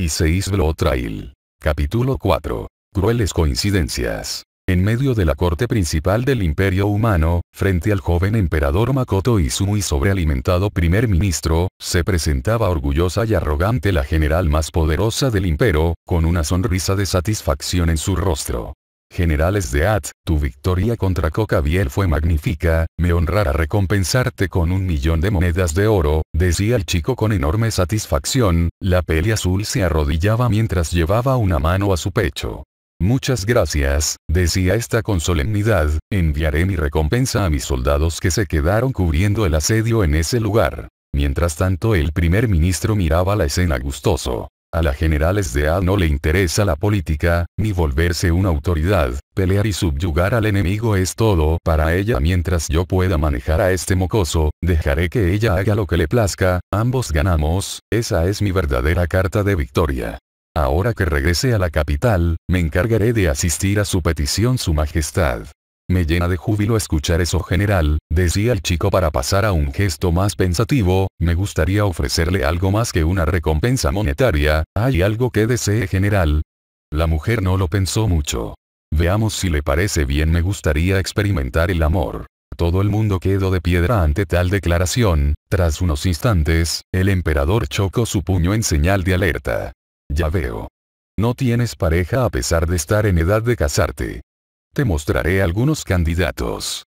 Iseis Blood Trail. Capítulo 4. Crueles coincidencias. En medio de la corte principal del Imperio Humano, frente al joven emperador Makoto Izumui sobrealimentado primer ministro, se presentaba orgullosa y arrogante la general más poderosa del imperio, con una sonrisa de satisfacción en su rostro. Generales de At, tu victoria contra Kokabiel fue magnífica, me honrará recompensarte con 1.000.000 de monedas de oro, decía el chico con enorme satisfacción, la peli azul se arrodillaba mientras llevaba una mano a su pecho. Muchas gracias, decía esta con solemnidad, enviaré mi recompensa a mis soldados que se quedaron cubriendo el asedio en ese lugar. Mientras tanto el primer ministro miraba la escena gustoso. A las generales de A no le interesa la política, ni volverse una autoridad, pelear y subyugar al enemigo es todo para ella. Mientras yo pueda manejar a este mocoso, dejaré que ella haga lo que le plazca, ambos ganamos, esa es mi verdadera carta de victoria. Ahora que regrese a la capital, me encargaré de asistir a su petición su majestad. Me llena de júbilo escuchar eso general, decía el chico para pasar a un gesto más pensativo, me gustaría ofrecerle algo más que una recompensa monetaria, ¿hay algo que desee general? La mujer no lo pensó mucho. Veamos si le parece bien, me gustaría experimentar el amor. Todo el mundo quedó de piedra ante tal declaración, tras unos instantes, el emperador chocó su puño en señal de alerta. Ya veo. No tienes pareja a pesar de estar en edad de casarte. Te mostraré algunos candidatos.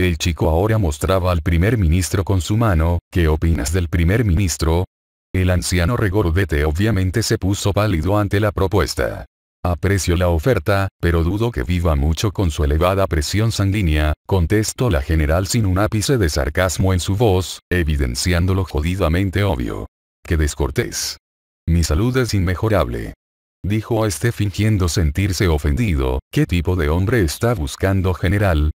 El chico ahora mostraba al primer ministro con su mano, ¿qué opinas del primer ministro? El anciano regordete obviamente se puso pálido ante la propuesta. Aprecio la oferta, pero dudo que viva mucho con su elevada presión sanguínea, contestó la general sin un ápice de sarcasmo en su voz, evidenciando lo jodidamente obvio. ¡Qué descortés! Mi salud es inmejorable. Dijo este fingiendo sentirse ofendido, ¿qué tipo de hombre está buscando general?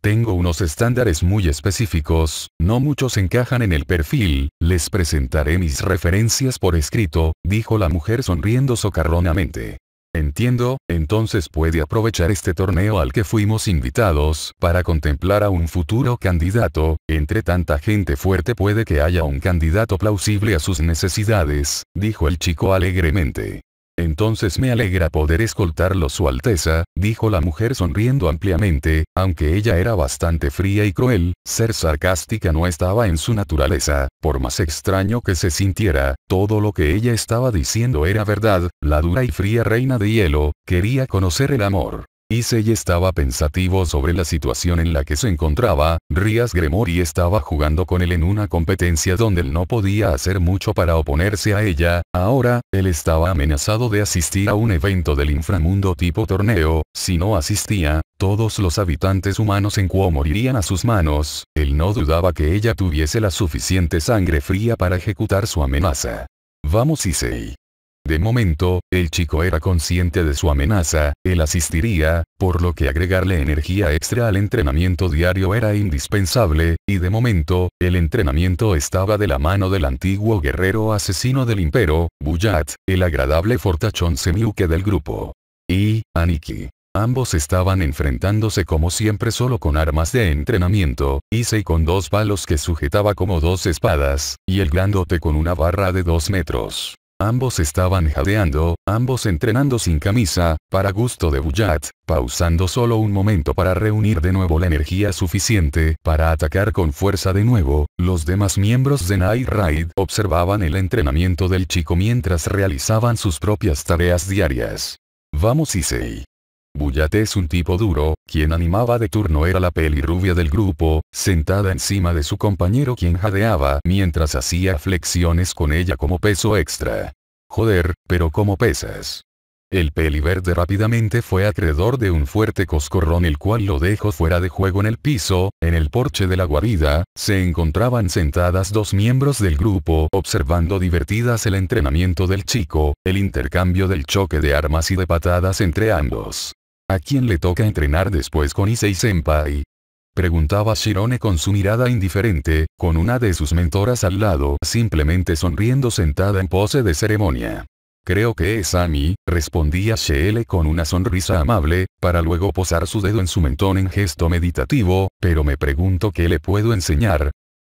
Tengo unos estándares muy específicos, no muchos encajan en el perfil, les presentaré mis referencias por escrito, dijo la mujer sonriendo socarronamente. Entiendo, entonces puede aprovechar este torneo al que fuimos invitados para contemplar a un futuro candidato, entre tanta gente fuerte puede que haya un candidato plausible a sus necesidades, dijo el chico alegremente. Entonces me alegra poder escoltarlo Su Alteza, dijo la mujer sonriendo ampliamente, aunque ella era bastante fría y cruel, ser sarcástica no estaba en su naturaleza, por más extraño que se sintiera, todo lo que ella estaba diciendo era verdad, la dura y fría reina de hielo, quería conocer el amor. Issei estaba pensativo sobre la situación en la que se encontraba, Rías Gremory estaba jugando con él en una competencia donde él no podía hacer mucho para oponerse a ella, ahora, él estaba amenazado de asistir a un evento del inframundo tipo torneo, si no asistía, todos los habitantes humanos en Kuo morirían a sus manos, él no dudaba que ella tuviese la suficiente sangre fría para ejecutar su amenaza. Vamos Issei. De momento, el chico era consciente de su amenaza, él asistiría, por lo que agregarle energía extra al entrenamiento diario era indispensable, y de momento, el entrenamiento estaba de la mano del antiguo guerrero asesino del imperio, Buyat, el agradable fortachón semiuke del grupo. Y, Aniki. Ambos estaban enfrentándose como siempre solo con armas de entrenamiento, Issei con 2 palos que sujetaba como 2 espadas, y el grandote con una barra de 2 metros. Ambos estaban jadeando, ambos entrenando sin camisa, para gusto de Buyat, pausando solo un momento para reunir de nuevo la energía suficiente para atacar con fuerza de nuevo. Los demás miembros de Night Raid observaban el entrenamiento del chico mientras realizaban sus propias tareas diarias. Vamos Issei. Buyat es un tipo duro, quien animaba de turno era la pelirrubia del grupo, sentada encima de su compañero quien jadeaba mientras hacía flexiones con ella como peso extra. Joder, pero ¿cómo pesas? El peliverde rápidamente fue acreedor de un fuerte coscorrón el cual lo dejó fuera de juego en el piso, en el porche de la guarida, se encontraban sentadas 2 miembros del grupo observando divertidas el entrenamiento del chico, el intercambio del choque de armas y de patadas entre ambos. ¿A quién le toca entrenar después con Issei-senpai? Preguntaba Shirone con su mirada indiferente, con una de sus mentoras al lado, simplemente sonriendo sentada en pose de ceremonia. Creo que es Ami, respondía Sheele con una sonrisa amable, para luego posar su dedo en su mentón en gesto meditativo, pero me pregunto qué le puedo enseñar.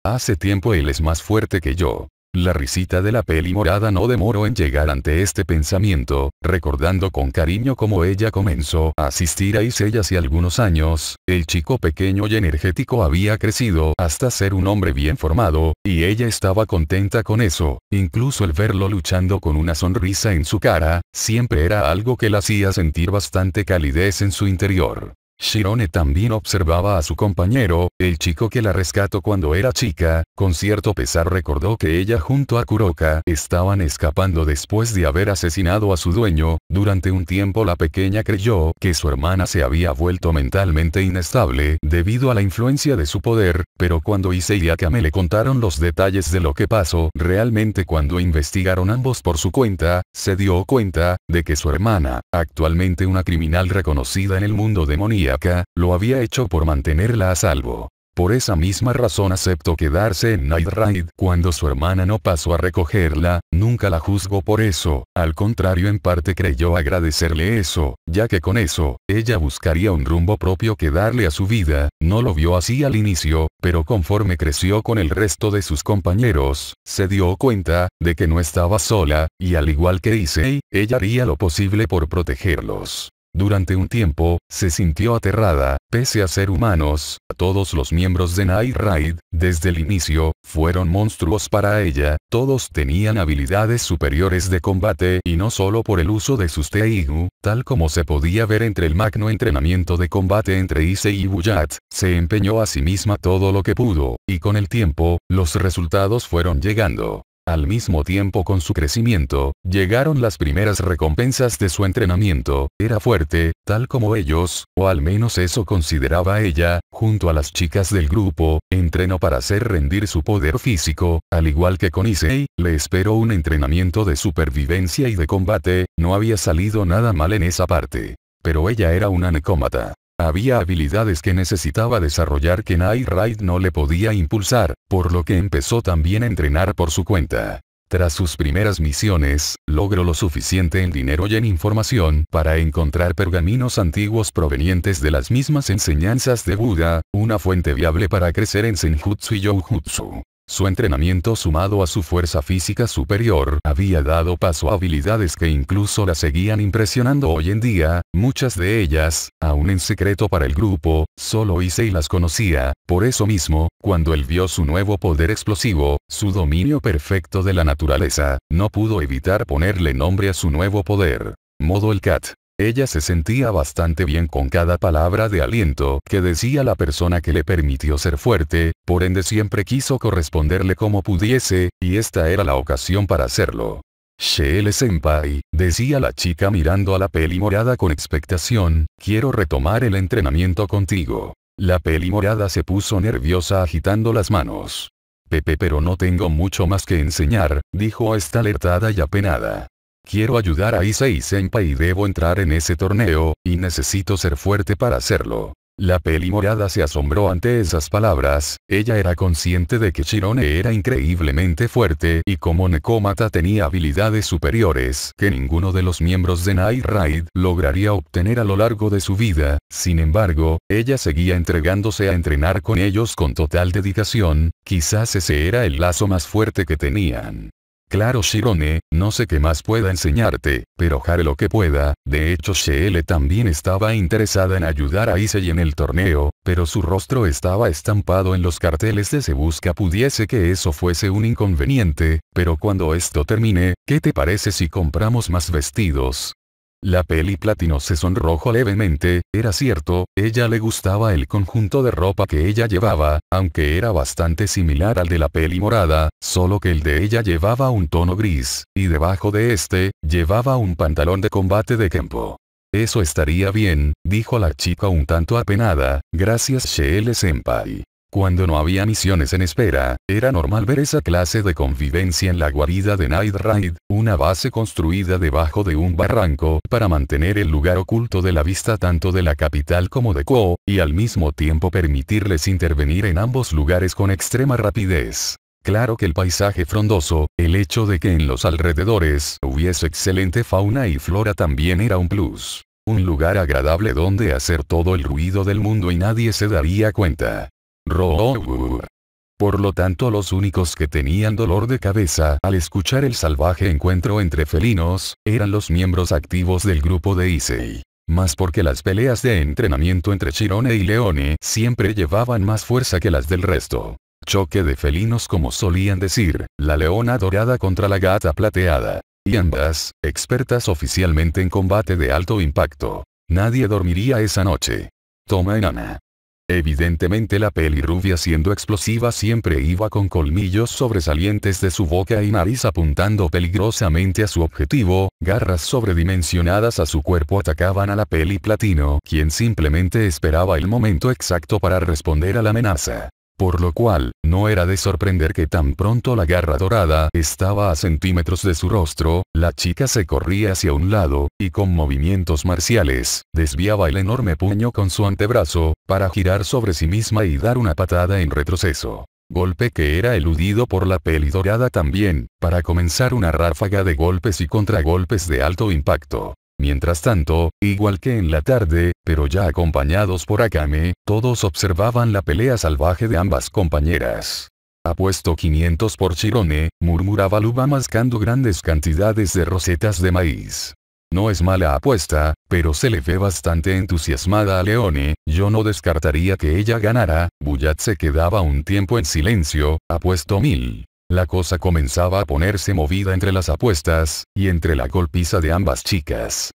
Hace tiempo él es más fuerte que yo. La risita de la peli morada no demoró en llegar ante este pensamiento, recordando con cariño cómo ella comenzó a asistir a Issei hace algunos años. El chico pequeño y energético había crecido hasta ser un hombre bien formado, y ella estaba contenta con eso. Incluso el verlo luchando con una sonrisa en su cara, siempre era algo que la hacía sentir bastante calidez en su interior. Shirone también observaba a su compañero, el chico que la rescató cuando era chica. Con cierto pesar recordó que ella junto a Kuroka estaban escapando después de haber asesinado a su dueño. Durante un tiempo la pequeña creyó que su hermana se había vuelto mentalmente inestable debido a la influencia de su poder, pero cuando Issei y Akame le contaron los detalles de lo que pasó, realmente cuando investigaron ambos por su cuenta, se dio cuenta de que su hermana, actualmente una criminal reconocida en el mundo demoníaco, lo había hecho por mantenerla a salvo. Por esa misma razón aceptó quedarse en Night Ride. Cuando su hermana no pasó a recogerla, nunca la juzgó por eso, al contrario en parte creyó agradecerle eso, ya que con eso, ella buscaría un rumbo propio que darle a su vida. No lo vio así al inicio, pero conforme creció con el resto de sus compañeros, se dio cuenta de que no estaba sola, y al igual que Issei, ella haría lo posible por protegerlos. Durante un tiempo, se sintió aterrada, pese a ser humanos. Todos los miembros de Night Ride, desde el inicio, fueron monstruos para ella. Todos tenían habilidades superiores de combate y no solo por el uso de sus Teigu, tal como se podía ver entre el magno entrenamiento de combate entre Issei y Buyat. Se empeñó a sí misma todo lo que pudo, y con el tiempo, los resultados fueron llegando. Al mismo tiempo con su crecimiento, llegaron las primeras recompensas de su entrenamiento. Era fuerte, tal como ellos, o al menos eso consideraba ella. Junto a las chicas del grupo, entrenó para hacer rendir su poder físico. Al igual que con Issei, le esperó un entrenamiento de supervivencia y de combate. No había salido nada mal en esa parte. Pero ella era una necómata. Había habilidades que necesitaba desarrollar que Night Ride no le podía impulsar, por lo que empezó también a entrenar por su cuenta. Tras sus primeras misiones, logró lo suficiente en dinero y en información para encontrar pergaminos antiguos provenientes de las mismas enseñanzas de Buda, una fuente viable para crecer en Senjutsu y Youjutsu. Su entrenamiento sumado a su fuerza física superior había dado paso a habilidades que incluso la seguían impresionando hoy en día. Muchas de ellas, aún en secreto para el grupo, solo Issei las conocía. Por eso mismo, cuando él vio su nuevo poder explosivo, su dominio perfecto de la naturaleza, no pudo evitar ponerle nombre a su nuevo poder. Modo el Cat. Ella se sentía bastante bien con cada palabra de aliento que decía la persona que le permitió ser fuerte, por ende siempre quiso corresponderle como pudiese, y esta era la ocasión para hacerlo. Shele-senpai, decía la chica mirando a la peli morada con expectación, quiero retomar el entrenamiento contigo. La peli morada se puso nerviosa agitando las manos. Pero no tengo mucho más que enseñar, dijo esta alertada y apenada. Quiero ayudar a Issei-senpai y debo entrar en ese torneo, y necesito ser fuerte para hacerlo. La peli morada se asombró ante esas palabras. Ella era consciente de que Shirone era increíblemente fuerte y como necómata tenía habilidades superiores que ninguno de los miembros de Night Ride lograría obtener a lo largo de su vida. Sin embargo, ella seguía entregándose a entrenar con ellos con total dedicación. Quizás ese era el lazo más fuerte que tenían. Claro Shirone, no sé qué más pueda enseñarte, pero haré lo que pueda. De hecho Shele también estaba interesada en ayudar a Issei en el torneo, pero su rostro estaba estampado en los carteles de Se Busca. Pudiese que eso fuese un inconveniente, pero cuando esto termine, ¿qué te parece si compramos más vestidos? La peli platino se sonrojó levemente. Era cierto, ella le gustaba el conjunto de ropa que ella llevaba, aunque era bastante similar al de la peli morada, solo que el de ella llevaba un tono gris, y debajo de este, llevaba un pantalón de combate de Kenpo. Eso estaría bien, dijo la chica un tanto apenada, gracias Shele-senpai. Cuando no había misiones en espera, era normal ver esa clase de convivencia en la guarida de Night Ride, una base construida debajo de un barranco para mantener el lugar oculto de la vista tanto de la capital como de Kuo, y al mismo tiempo permitirles intervenir en ambos lugares con extrema rapidez. Claro que el paisaje frondoso, el hecho de que en los alrededores hubiese excelente fauna y flora también era un plus. Un lugar agradable donde hacer todo el ruido del mundo y nadie se daría cuenta. Por lo tanto, los únicos que tenían dolor de cabeza al escuchar el salvaje encuentro entre felinos, eran los miembros activos del grupo de Issei. Más porque las peleas de entrenamiento entre Chirone y Leone siempre llevaban más fuerza que las del resto. Choque de felinos, como solían decir, la leona dorada contra la gata plateada. Y ambas, expertas oficialmente en combate de alto impacto. Nadie dormiría esa noche. Toma enana. Evidentemente la pelirrubia, siendo explosiva, siempre iba con colmillos sobresalientes de su boca y nariz apuntando peligrosamente a su objetivo. Garras sobredimensionadas a su cuerpo atacaban a la peliplatino, quien simplemente esperaba el momento exacto para responder a la amenaza. Por lo cual, no era de sorprender que tan pronto la garra dorada estaba a centímetros de su rostro, la chica se corría hacia un lado, y con movimientos marciales, desviaba el enorme puño con su antebrazo, para girar sobre sí misma y dar una patada en retroceso. Golpe que era eludido por la peli dorada también, para comenzar una ráfaga de golpes y contragolpes de alto impacto. Mientras tanto, igual que en la tarde, pero ya acompañados por Akame, todos observaban la pelea salvaje de ambas compañeras. Apuesto 500 por Chirone, murmuraba Luba mascando grandes cantidades de rosetas de maíz. No es mala apuesta, pero se le ve bastante entusiasmada a Leone, yo no descartaría que ella ganara. Buyat se quedaba un tiempo en silencio. Apuesto 1000. La cosa comenzaba a ponerse movida entre las apuestas, y entre la golpiza de ambas chicas.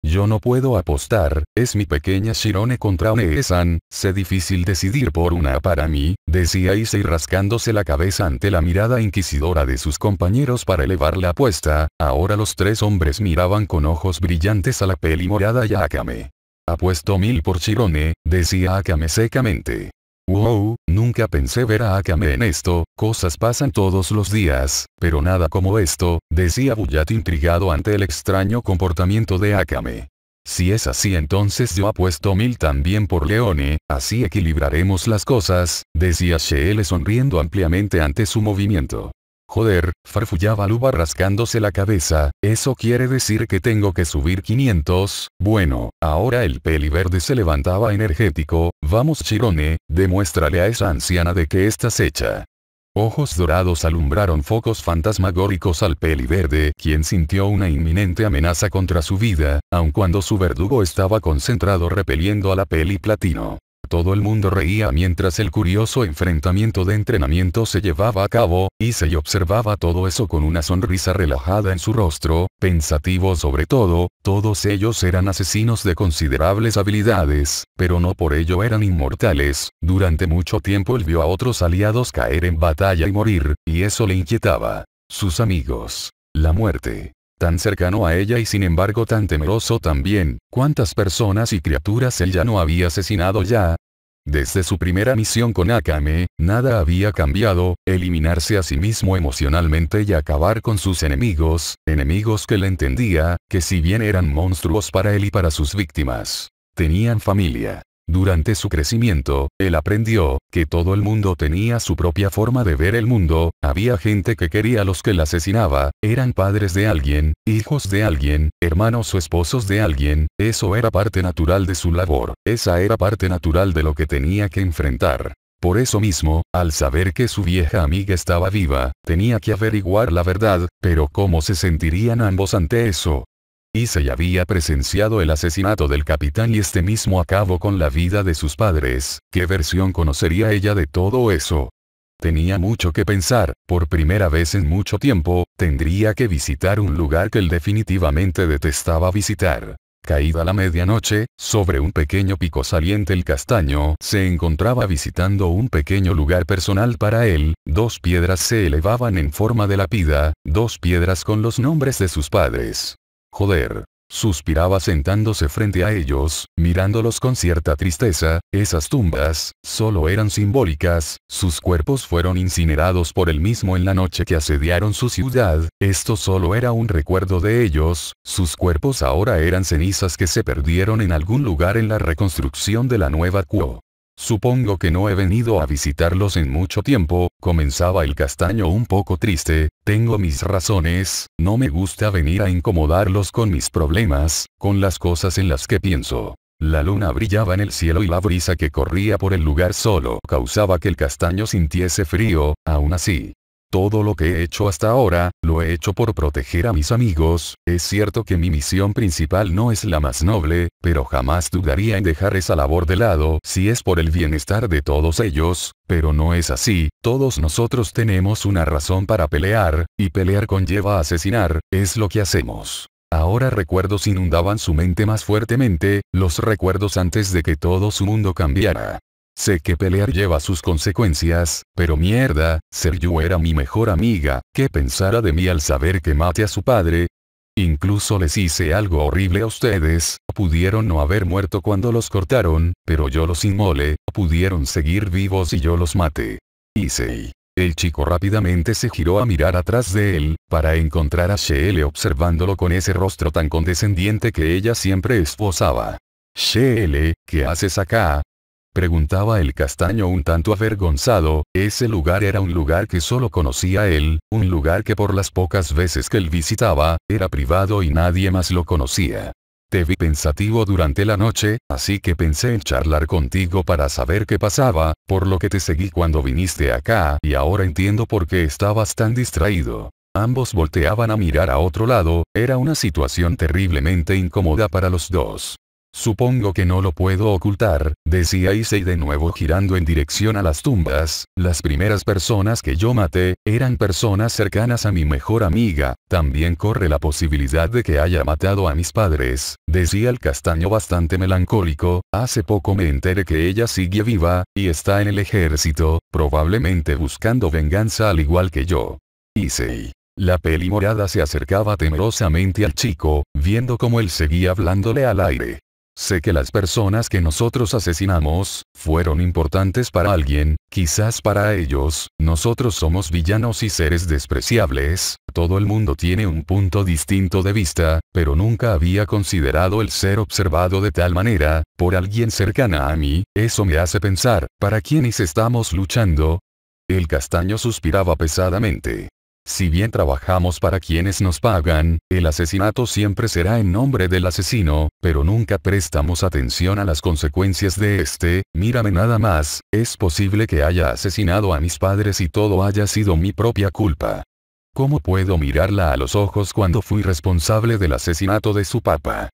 Yo no puedo apostar, es mi pequeña Chirone contra One-san, sé difícil decidir por una para mí, decía Issei rascándose la cabeza ante la mirada inquisidora de sus compañeros para elevar la apuesta. Ahora los tres hombres miraban con ojos brillantes a la peli morada y a Akame. Apuesto 1000 por Chirone, decía Akame secamente. Wow, nunca pensé ver a Akame en esto, cosas pasan todos los días, pero nada como esto, decía Buyat intrigado ante el extraño comportamiento de Akame. Si es así, entonces yo apuesto 1000 también por Leone, así equilibraremos las cosas, decía Sheele sonriendo ampliamente ante su movimiento. Joder, farfullaba Luba rascándose la cabeza, eso quiere decir que tengo que subir 500, bueno, ahora el peli verde se levantaba energético. Vamos Chirone, demuéstrale a esa anciana de qué estás hecha. Ojos dorados alumbraron focos fantasmagóricos al peli verde, quien sintió una inminente amenaza contra su vida, aun cuando su verdugo estaba concentrado repeliendo a la peli platino. Todo el mundo reía mientras el curioso enfrentamiento de entrenamiento se llevaba a cabo, y se observaba todo eso con una sonrisa relajada en su rostro, pensativo sobre todo. Todos ellos eran asesinos de considerables habilidades, pero no por ello eran inmortales. Durante mucho tiempo él vio a otros aliados caer en batalla y morir, y eso le inquietaba. Sus amigos. La muerte. Tan cercano a ella y sin embargo tan temeroso también. ¿Cuántas personas y criaturas él ya no había asesinado ya? Desde su primera misión con Akame, nada había cambiado, eliminarse a sí mismo emocionalmente y acabar con sus enemigos, enemigos que él entendía, que si bien eran monstruos para él y para sus víctimas, tenían familia. Durante su crecimiento, él aprendió que todo el mundo tenía su propia forma de ver el mundo. Había gente que quería a los que la asesinaba, eran padres de alguien, hijos de alguien, hermanos o esposos de alguien. Eso era parte natural de su labor, esa era parte natural de lo que tenía que enfrentar. Por eso mismo, al saber que su vieja amiga estaba viva, tenía que averiguar la verdad, pero ¿cómo se sentirían ambos ante eso? Issei había presenciado el asesinato del capitán y este mismo acabó con la vida de sus padres. ¿Qué versión conocería ella de todo eso? Tenía mucho que pensar. Por primera vez en mucho tiempo, tendría que visitar un lugar que él definitivamente detestaba visitar. Caída la medianoche, sobre un pequeño pico saliente el castaño se encontraba visitando un pequeño lugar personal para él. 2 piedras se elevaban en forma de lápida, 2 piedras con los nombres de sus padres. Joder. Suspiraba sentándose frente a ellos, mirándolos con cierta tristeza. Esas tumbas, solo eran simbólicas, sus cuerpos fueron incinerados por él mismo en la noche que asediaron su ciudad. Esto solo era un recuerdo de ellos, sus cuerpos ahora eran cenizas que se perdieron en algún lugar en la reconstrucción de la nueva Kuo. Supongo que no he venido a visitarlos en mucho tiempo, comenzaba el castaño un poco triste. Tengo mis razones, no me gusta venir a incomodarlos con mis problemas, con las cosas en las que pienso. La luna brillaba en el cielo y la brisa que corría por el lugar solo causaba que el castaño sintiese frío. Aún así, todo lo que he hecho hasta ahora, lo he hecho por proteger a mis amigos. Es cierto que mi misión principal no es la más noble, pero jamás dudaría en dejar esa labor de lado si es por el bienestar de todos ellos, pero no es así. Todos nosotros tenemos una razón para pelear, y pelear conlleva asesinar, es lo que hacemos. Ahora recuerdos inundaban su mente más fuertemente, los recuerdos antes de que todo su mundo cambiara. Sé que pelear lleva sus consecuencias, pero mierda, Seryu era mi mejor amiga, ¿qué pensará de mí al saber que maté a su padre? Incluso les hice algo horrible a ustedes, pudieron no haber muerto cuando los cortaron, pero yo los inmolé, pudieron seguir vivos y yo los maté. Issei. El chico rápidamente se giró a mirar atrás de él, para encontrar a Sheele observándolo con ese rostro tan condescendiente que ella siempre esbozaba. Sheele, ¿qué haces acá? Preguntaba el castaño un tanto avergonzado. Ese lugar era un lugar que solo conocía él, un lugar que por las pocas veces que él visitaba, era privado y nadie más lo conocía. Te vi pensativo durante la noche, así que pensé en charlar contigo para saber qué pasaba, por lo que te seguí cuando viniste acá y ahora entiendo por qué estabas tan distraído. Ambos volteaban a mirar a otro lado, era una situación terriblemente incómoda para los dos. Supongo que no lo puedo ocultar, decía Issei de nuevo girando en dirección a las tumbas. Las primeras personas que yo maté, eran personas cercanas a mi mejor amiga. También corre la posibilidad de que haya matado a mis padres, decía el castaño bastante melancólico. Hace poco me enteré que ella sigue viva, y está en el ejército, probablemente buscando venganza al igual que yo. Issei. La peli morada se acercaba temerosamente al chico, viendo cómo él seguía hablándole al aire. Sé que las personas que nosotros asesinamos, fueron importantes para alguien, quizás para ellos, nosotros somos villanos y seres despreciables, todo el mundo tiene un punto distinto de vista, pero nunca había considerado el ser observado de tal manera, por alguien cercana a mí, eso me hace pensar, ¿para quiénes estamos luchando? El castaño suspiraba pesadamente. Si bien trabajamos para quienes nos pagan, el asesinato siempre será en nombre del asesino, pero nunca prestamos atención a las consecuencias de este. Mírame nada más, es posible que haya asesinado a mis padres y todo haya sido mi propia culpa. ¿Cómo puedo mirarla a los ojos cuando fui responsable del asesinato de su papá?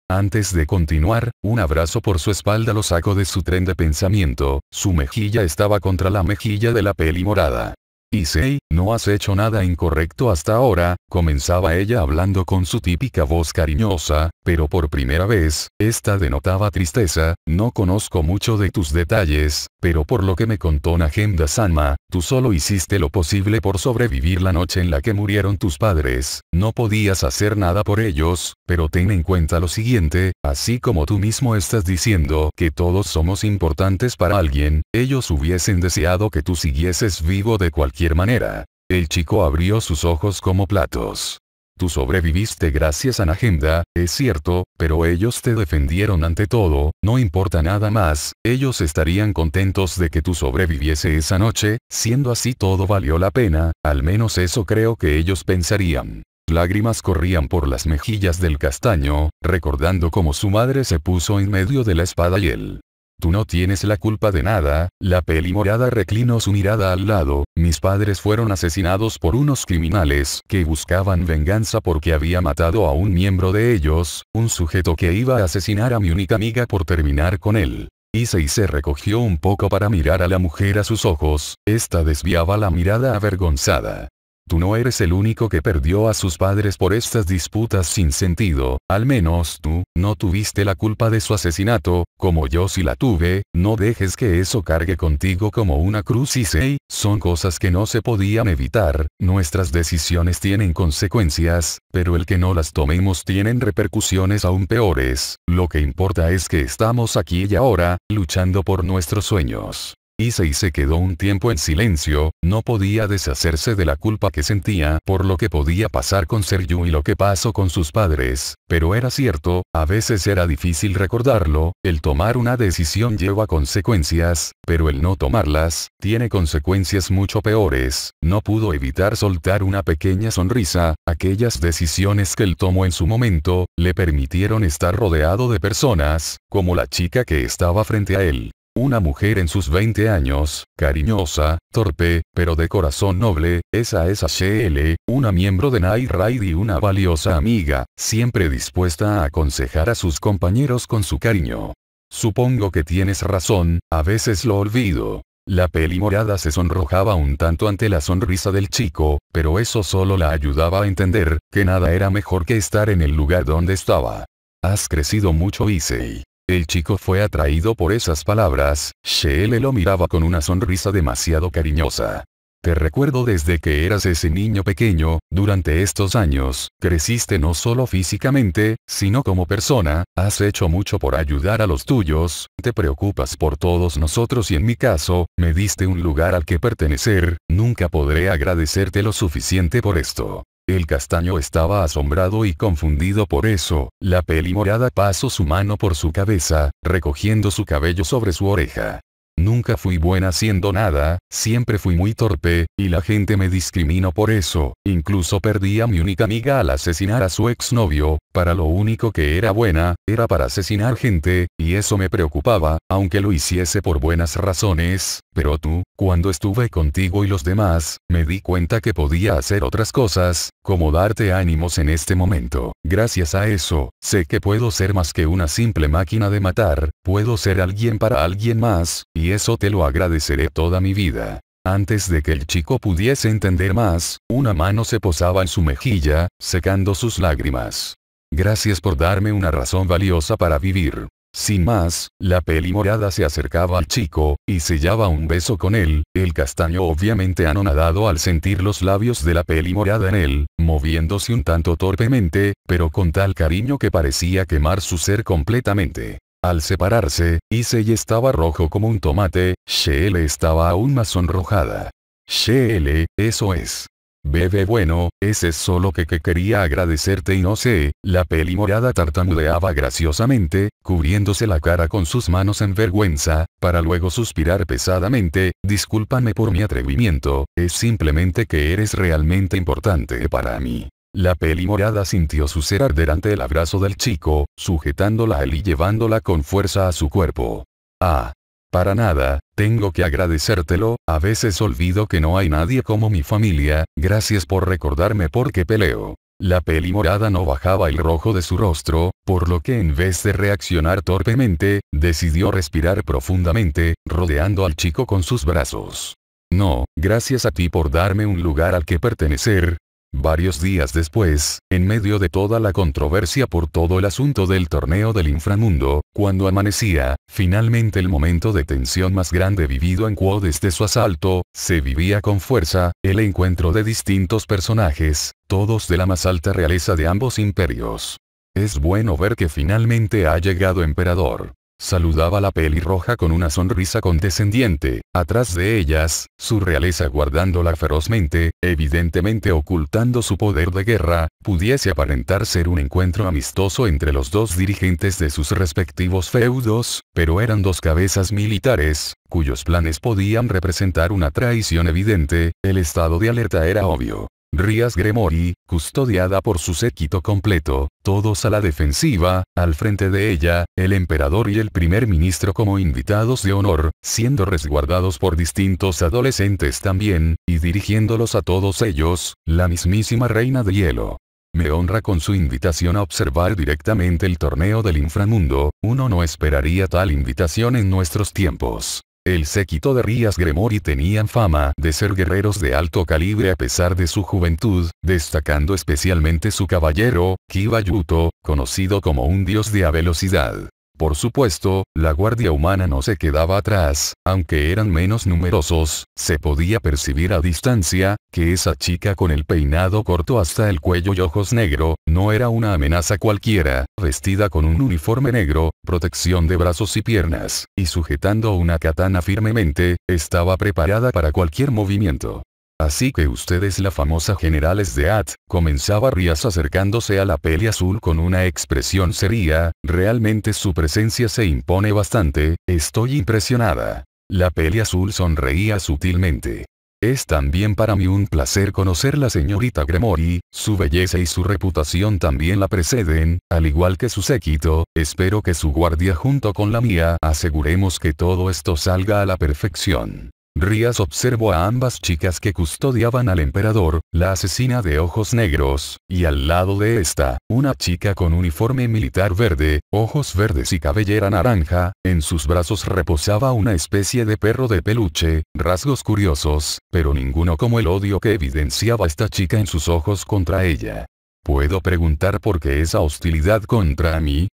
Antes de continuar, un abrazo por su espalda lo sacó de su tren de pensamiento, su mejilla estaba contra la mejilla de la peli morada. Issei, no has hecho nada incorrecto hasta ahora, comenzaba ella hablando con su típica voz cariñosa, pero por primera vez, esta denotaba tristeza. No conozco mucho de tus detalles, pero por lo que me contó Nagenda-sama, tú solo hiciste lo posible por sobrevivir la noche en la que murieron tus padres, no podías hacer nada por ellos, pero ten en cuenta lo siguiente, así como tú mismo estás diciendo que todos somos importantes para alguien, ellos hubiesen deseado que tú siguieses vivo de cualquier manera. El chico abrió sus ojos como platos. Tú sobreviviste gracias a Nagenda, es cierto, pero ellos te defendieron ante todo, no importa nada más, ellos estarían contentos de que tú sobreviviese esa noche, siendo así todo valió la pena, al menos eso creo que ellos pensarían. Lágrimas corrían por las mejillas del castaño, recordando cómo su madre se puso en medio de la espada y él. Tú no tienes la culpa de nada. La peli morada reclinó su mirada al lado. Mis padres fueron asesinados por unos criminales que buscaban venganza porque había matado a un miembro de ellos, un sujeto que iba a asesinar a mi única amiga por terminar con él. Issei se recogió un poco para mirar a la mujer a sus ojos, esta desviaba la mirada avergonzada. Tú no eres el único que perdió a sus padres por estas disputas sin sentido, al menos tú, no tuviste la culpa de su asesinato, como yo sí la tuve, no dejes que eso cargue contigo como una cruz. Issei, son cosas que no se podían evitar, nuestras decisiones tienen consecuencias, pero el que no las tomemos tienen repercusiones aún peores, lo que importa es que estamos aquí y ahora, luchando por nuestros sueños. Issei se quedó un tiempo en silencio, no podía deshacerse de la culpa que sentía por lo que podía pasar con Seryu y lo que pasó con sus padres, pero era cierto, a veces era difícil recordarlo, el tomar una decisión lleva consecuencias, pero el no tomarlas, tiene consecuencias mucho peores. No pudo evitar soltar una pequeña sonrisa, aquellas decisiones que él tomó en su momento, le permitieron estar rodeado de personas, como la chica que estaba frente a él. Una mujer en sus 20 años, cariñosa, torpe, pero de corazón noble, esa es HL, una miembro de Night Raid y una valiosa amiga, siempre dispuesta a aconsejar a sus compañeros con su cariño. Supongo que tienes razón, a veces lo olvido. La peli morada se sonrojaba un tanto ante la sonrisa del chico, pero eso solo la ayudaba a entender, que nada era mejor que estar en el lugar donde estaba. Has crecido mucho, Issei. El chico fue atraído por esas palabras, Shele lo miraba con una sonrisa demasiado cariñosa. Te recuerdo desde que eras ese niño pequeño, durante estos años, creciste no solo físicamente, sino como persona, has hecho mucho por ayudar a los tuyos, te preocupas por todos nosotros y en mi caso, me diste un lugar al que pertenecer, nunca podré agradecerte lo suficiente por esto. El castaño estaba asombrado y confundido por eso, la peli morada pasó su mano por su cabeza, recogiendo su cabello sobre su oreja. Nunca fui buena haciendo nada, siempre fui muy torpe, y la gente me discriminó por eso, incluso perdí a mi única amiga al asesinar a su exnovio, para lo único que era buena, era para asesinar gente, y eso me preocupaba, aunque lo hiciese por buenas razones, pero tú, cuando estuve contigo y los demás, me di cuenta que podía hacer otras cosas, como darte ánimos en este momento. Gracias a eso, sé que puedo ser más que una simple máquina de matar, puedo ser alguien para alguien más, y eso te lo agradeceré toda mi vida. Antes de que el chico pudiese entender más, una mano se posaba en su mejilla, secando sus lágrimas. Gracias por darme una razón valiosa para vivir. Sin más, la peli morada se acercaba al chico, y sellaba un beso con él, el castaño obviamente anonadado al sentir los labios de la peli morada en él, moviéndose un tanto torpemente, pero con tal cariño que parecía quemar su ser completamente. Al separarse, Issei estaba rojo como un tomate, Shele estaba aún más sonrojada. Shele, eso es. Bebé bueno, ese es solo que quería agradecerte y no sé, la peli morada tartamudeaba graciosamente, cubriéndose la cara con sus manos en vergüenza, para luego suspirar pesadamente, discúlpame por mi atrevimiento, es simplemente que eres realmente importante para mí. La peli morada sintió su ser arder ante el abrazo del chico, sujetándola a él y llevándola con fuerza a su cuerpo. Ah. Para nada, tengo que agradecértelo, a veces olvido que no hay nadie como mi familia, gracias por recordarme por qué peleo. La peli morada no bajaba el rojo de su rostro, por lo que en vez de reaccionar torpemente, decidió respirar profundamente, rodeando al chico con sus brazos. No, gracias a ti por darme un lugar al que pertenecer. Varios días después, en medio de toda la controversia por todo el asunto del torneo del inframundo, cuando amanecía, finalmente el momento de tensión más grande vivido en Quo desde su asalto, se vivía con fuerza, el encuentro de distintos personajes, todos de la más alta realeza de ambos imperios. Es bueno ver que finalmente ha llegado emperador. Saludaba la pelirroja con una sonrisa condescendiente, atrás de ellas, su realeza guardándola ferozmente, evidentemente ocultando su poder de guerra, pudiese aparentar ser un encuentro amistoso entre los dos dirigentes de sus respectivos feudos, pero eran dos cabezas militares, cuyos planes podían representar una traición evidente, el estado de alerta era obvio. Rias Gremory, custodiada por su séquito completo, todos a la defensiva, al frente de ella, el emperador y el primer ministro como invitados de honor, siendo resguardados por distintos adolescentes también, y dirigiéndolos a todos ellos, la mismísima reina de hielo. Me honra con su invitación a observar directamente el torneo del inframundo, uno no esperaría tal invitación en nuestros tiempos. El séquito de Rias Gremory tenían fama de ser guerreros de alto calibre a pesar de su juventud, destacando especialmente su caballero, Kiba Yuto, conocido como un dios de a velocidad. Por supuesto, la guardia humana no se quedaba atrás, aunque eran menos numerosos, se podía percibir a distancia, que esa chica con el peinado corto hasta el cuello y ojos negro, no era una amenaza cualquiera, vestida con un uniforme negro, protección de brazos y piernas, y sujetando una katana firmemente, estaba preparada para cualquier movimiento. Así que usted es la famosa General Sdeat, comenzaba Rías acercándose a la peli azul con una expresión seria, realmente su presencia se impone bastante, estoy impresionada. La peli azul sonreía sutilmente. Es también para mí un placer conocer la señorita Gremory, su belleza y su reputación también la preceden, al igual que su séquito, espero que su guardia junto con la mía aseguremos que todo esto salga a la perfección. Rías observó a ambas chicas que custodiaban al emperador, la asesina de ojos negros, y al lado de esta, una chica con uniforme militar verde, ojos verdes y cabellera naranja, en sus brazos reposaba una especie de perro de peluche, rasgos curiosos, pero ninguno como el odio que evidenciaba esta chica en sus ojos contra ella. ¿Puedo preguntar por qué esa hostilidad contra mí?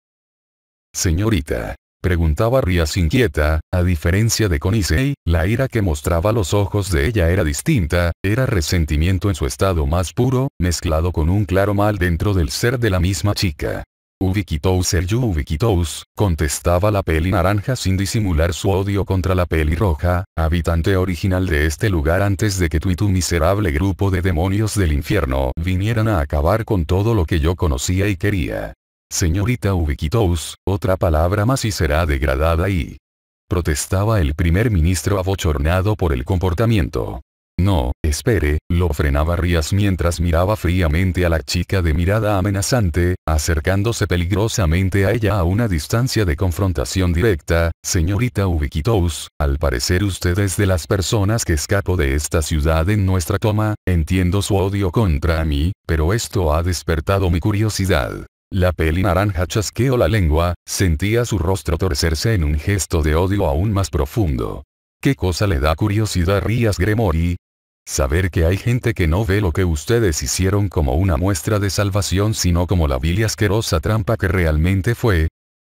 Señorita. Preguntaba Rías inquieta, a diferencia de Konisei, la ira que mostraba los ojos de ella era distinta, era resentimiento en su estado más puro, mezclado con un claro mal dentro del ser de la misma chica. Ubikitous Seryu Ubikitous, contestaba la peli naranja sin disimular su odio contra la peli roja, habitante original de este lugar antes de que tú y tu miserable grupo de demonios del infierno vinieran a acabar con todo lo que yo conocía y quería. Señorita Ubikitous, otra palabra más y será degradada y... protestaba el primer ministro abochornado por el comportamiento. No, espere, lo frenaba Rías mientras miraba fríamente a la chica de mirada amenazante, acercándose peligrosamente a ella a una distancia de confrontación directa. Señorita Ubikitous, al parecer usted es de las personas que escapó de esta ciudad en nuestra toma, entiendo su odio contra mí, pero esto ha despertado mi curiosidad. La peli naranja chasqueó la lengua, sentía su rostro torcerse en un gesto de odio aún más profundo. ¿Qué cosa le da curiosidad a Rías Gremory? Saber que hay gente que no ve lo que ustedes hicieron como una muestra de salvación sino como la vil y asquerosa trampa que realmente fue.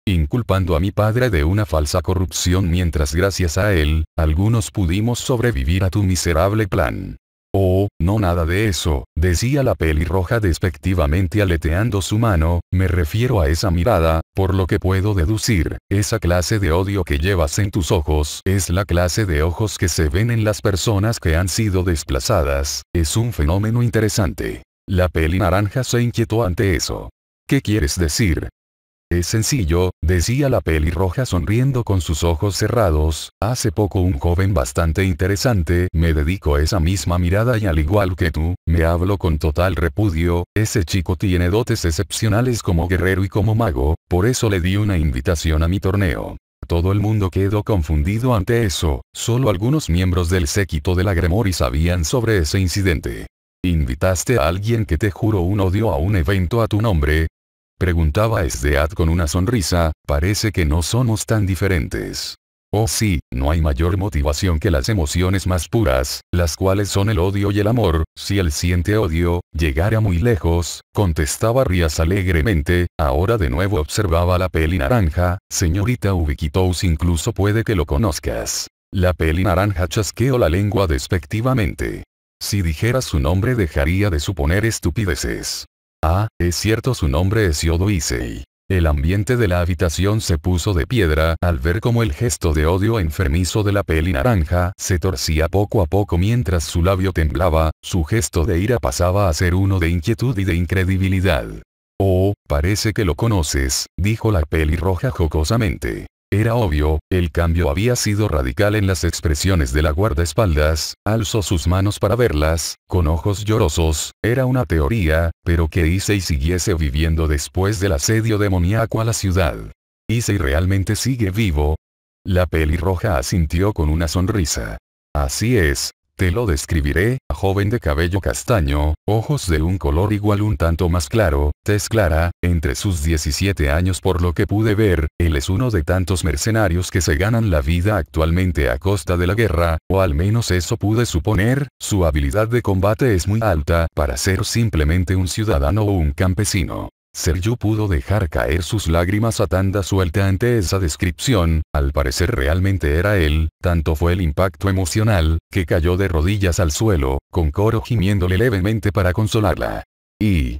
Inculpando a mi padre de una falsa corrupción mientras gracias a él, algunos pudimos sobrevivir a tu miserable plan. Oh, no nada de eso, decía la pelirroja despectivamente aleteando su mano, me refiero a esa mirada, por lo que puedo deducir, esa clase de odio que llevas en tus ojos es la clase de ojos que se ven en las personas que han sido desplazadas, es un fenómeno interesante. La peli naranja se inquietó ante eso. ¿Qué quieres decir? Es sencillo, decía la pelirroja sonriendo con sus ojos cerrados, hace poco un joven bastante interesante me dedicó esa misma mirada y al igual que tú, me habló con total repudio, ese chico tiene dotes excepcionales como guerrero y como mago, por eso le di una invitación a mi torneo. Todo el mundo quedó confundido ante eso, solo algunos miembros del séquito de la Gremory sabían sobre ese incidente. ¿Invitaste a alguien que te juró un odio a un evento a tu nombre? Preguntaba Sdeat con una sonrisa, parece que no somos tan diferentes. Oh sí, no hay mayor motivación que las emociones más puras, las cuales son el odio y el amor, si él siente odio, llegará muy lejos, contestaba Rías alegremente, ahora de nuevo observaba la peli naranja, señorita Ubikitous incluso puede que lo conozcas. La peli naranja chasqueó la lengua despectivamente. Si dijera su nombre dejaría de suponer estupideces. Ah, es cierto su nombre es Yodo Issei. El ambiente de la habitación se puso de piedra al ver cómo el gesto de odio enfermizo de la peli naranja se torcía poco a poco mientras su labio temblaba, su gesto de ira pasaba a ser uno de inquietud y de incredibilidad. Oh, parece que lo conoces, dijo la pelirroja jocosamente. Era obvio, el cambio había sido radical en las expresiones de la guardaespaldas, alzó sus manos para verlas, con ojos llorosos, era una teoría, pero que Issei siguiese viviendo después del asedio demoníaco a la ciudad. ¿Issei realmente sigue vivo? La pelirroja asintió con una sonrisa. Así es. Te lo describiré, joven de cabello castaño, ojos de un color igual un tanto más claro, tez clara, entre sus 17 años por lo que pude ver, él es uno de tantos mercenarios que se ganan la vida actualmente a costa de la guerra, o al menos eso pude suponer, su habilidad de combate es muy alta para ser simplemente un ciudadano o un campesino. Seryu pudo dejar caer sus lágrimas a tanda suelta ante esa descripción, al parecer realmente era él, tanto fue el impacto emocional, que cayó de rodillas al suelo, con Koro gimiéndole levemente para consolarla. Y...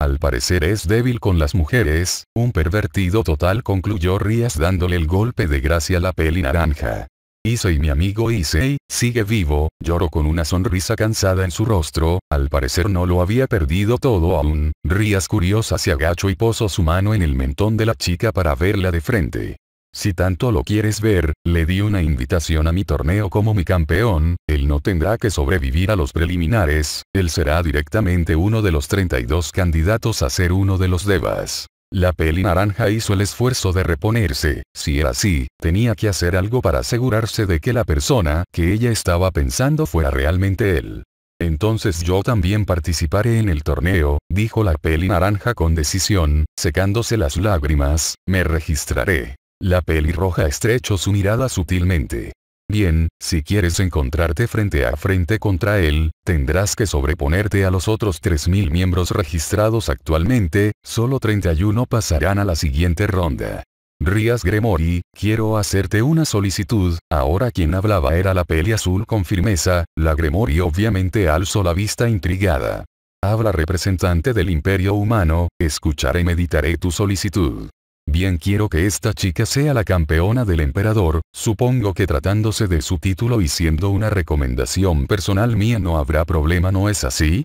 al parecer es débil con las mujeres, un pervertido total, concluyó Rías dándole el golpe de gracia a la peli naranja. Issei, mi amigo Issei, sigue vivo, lloró con una sonrisa cansada en su rostro, al parecer no lo había perdido todo aún. Rías curiosa se agachó y posó su mano en el mentón de la chica para verla de frente. Si tanto lo quieres ver, le di una invitación a mi torneo como mi campeón, él no tendrá que sobrevivir a los preliminares, él será directamente uno de los 32 candidatos a ser uno de los devas. La peli naranja hizo el esfuerzo de reponerse. Si era así, tenía que hacer algo para asegurarse de que la persona que ella estaba pensando fuera realmente él. Entonces yo también participaré en el torneo, dijo la peli naranja con decisión, secándose las lágrimas, me registraré. La pelirroja estrechó su mirada sutilmente. Bien, si quieres encontrarte frente a frente contra él, tendrás que sobreponerte a los otros 3000 miembros registrados actualmente, solo 31 pasarán a la siguiente ronda. Rías Gremory, quiero hacerte una solicitud. Ahora quien hablaba era la peli azul con firmeza, la Gremory obviamente alzó la vista intrigada. Habla representante del Imperio Humano, escucharé y meditaré tu solicitud. Bien, quiero que esta chica sea la campeona del emperador, supongo que tratándose de su título y siendo una recomendación personal mía no habrá problema, ¿no es así?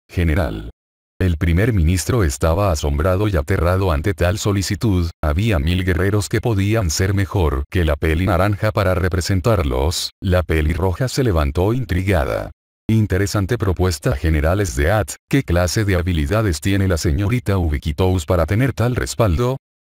General. El primer ministro estaba asombrado y aterrado ante tal solicitud, había 1000 guerreros que podían ser mejor que la peli naranja para representarlos. La pelirroja se levantó intrigada. Interesante propuesta, general Sdeat, ¿qué clase de habilidades tiene la señorita Ubiquitous para tener tal respaldo?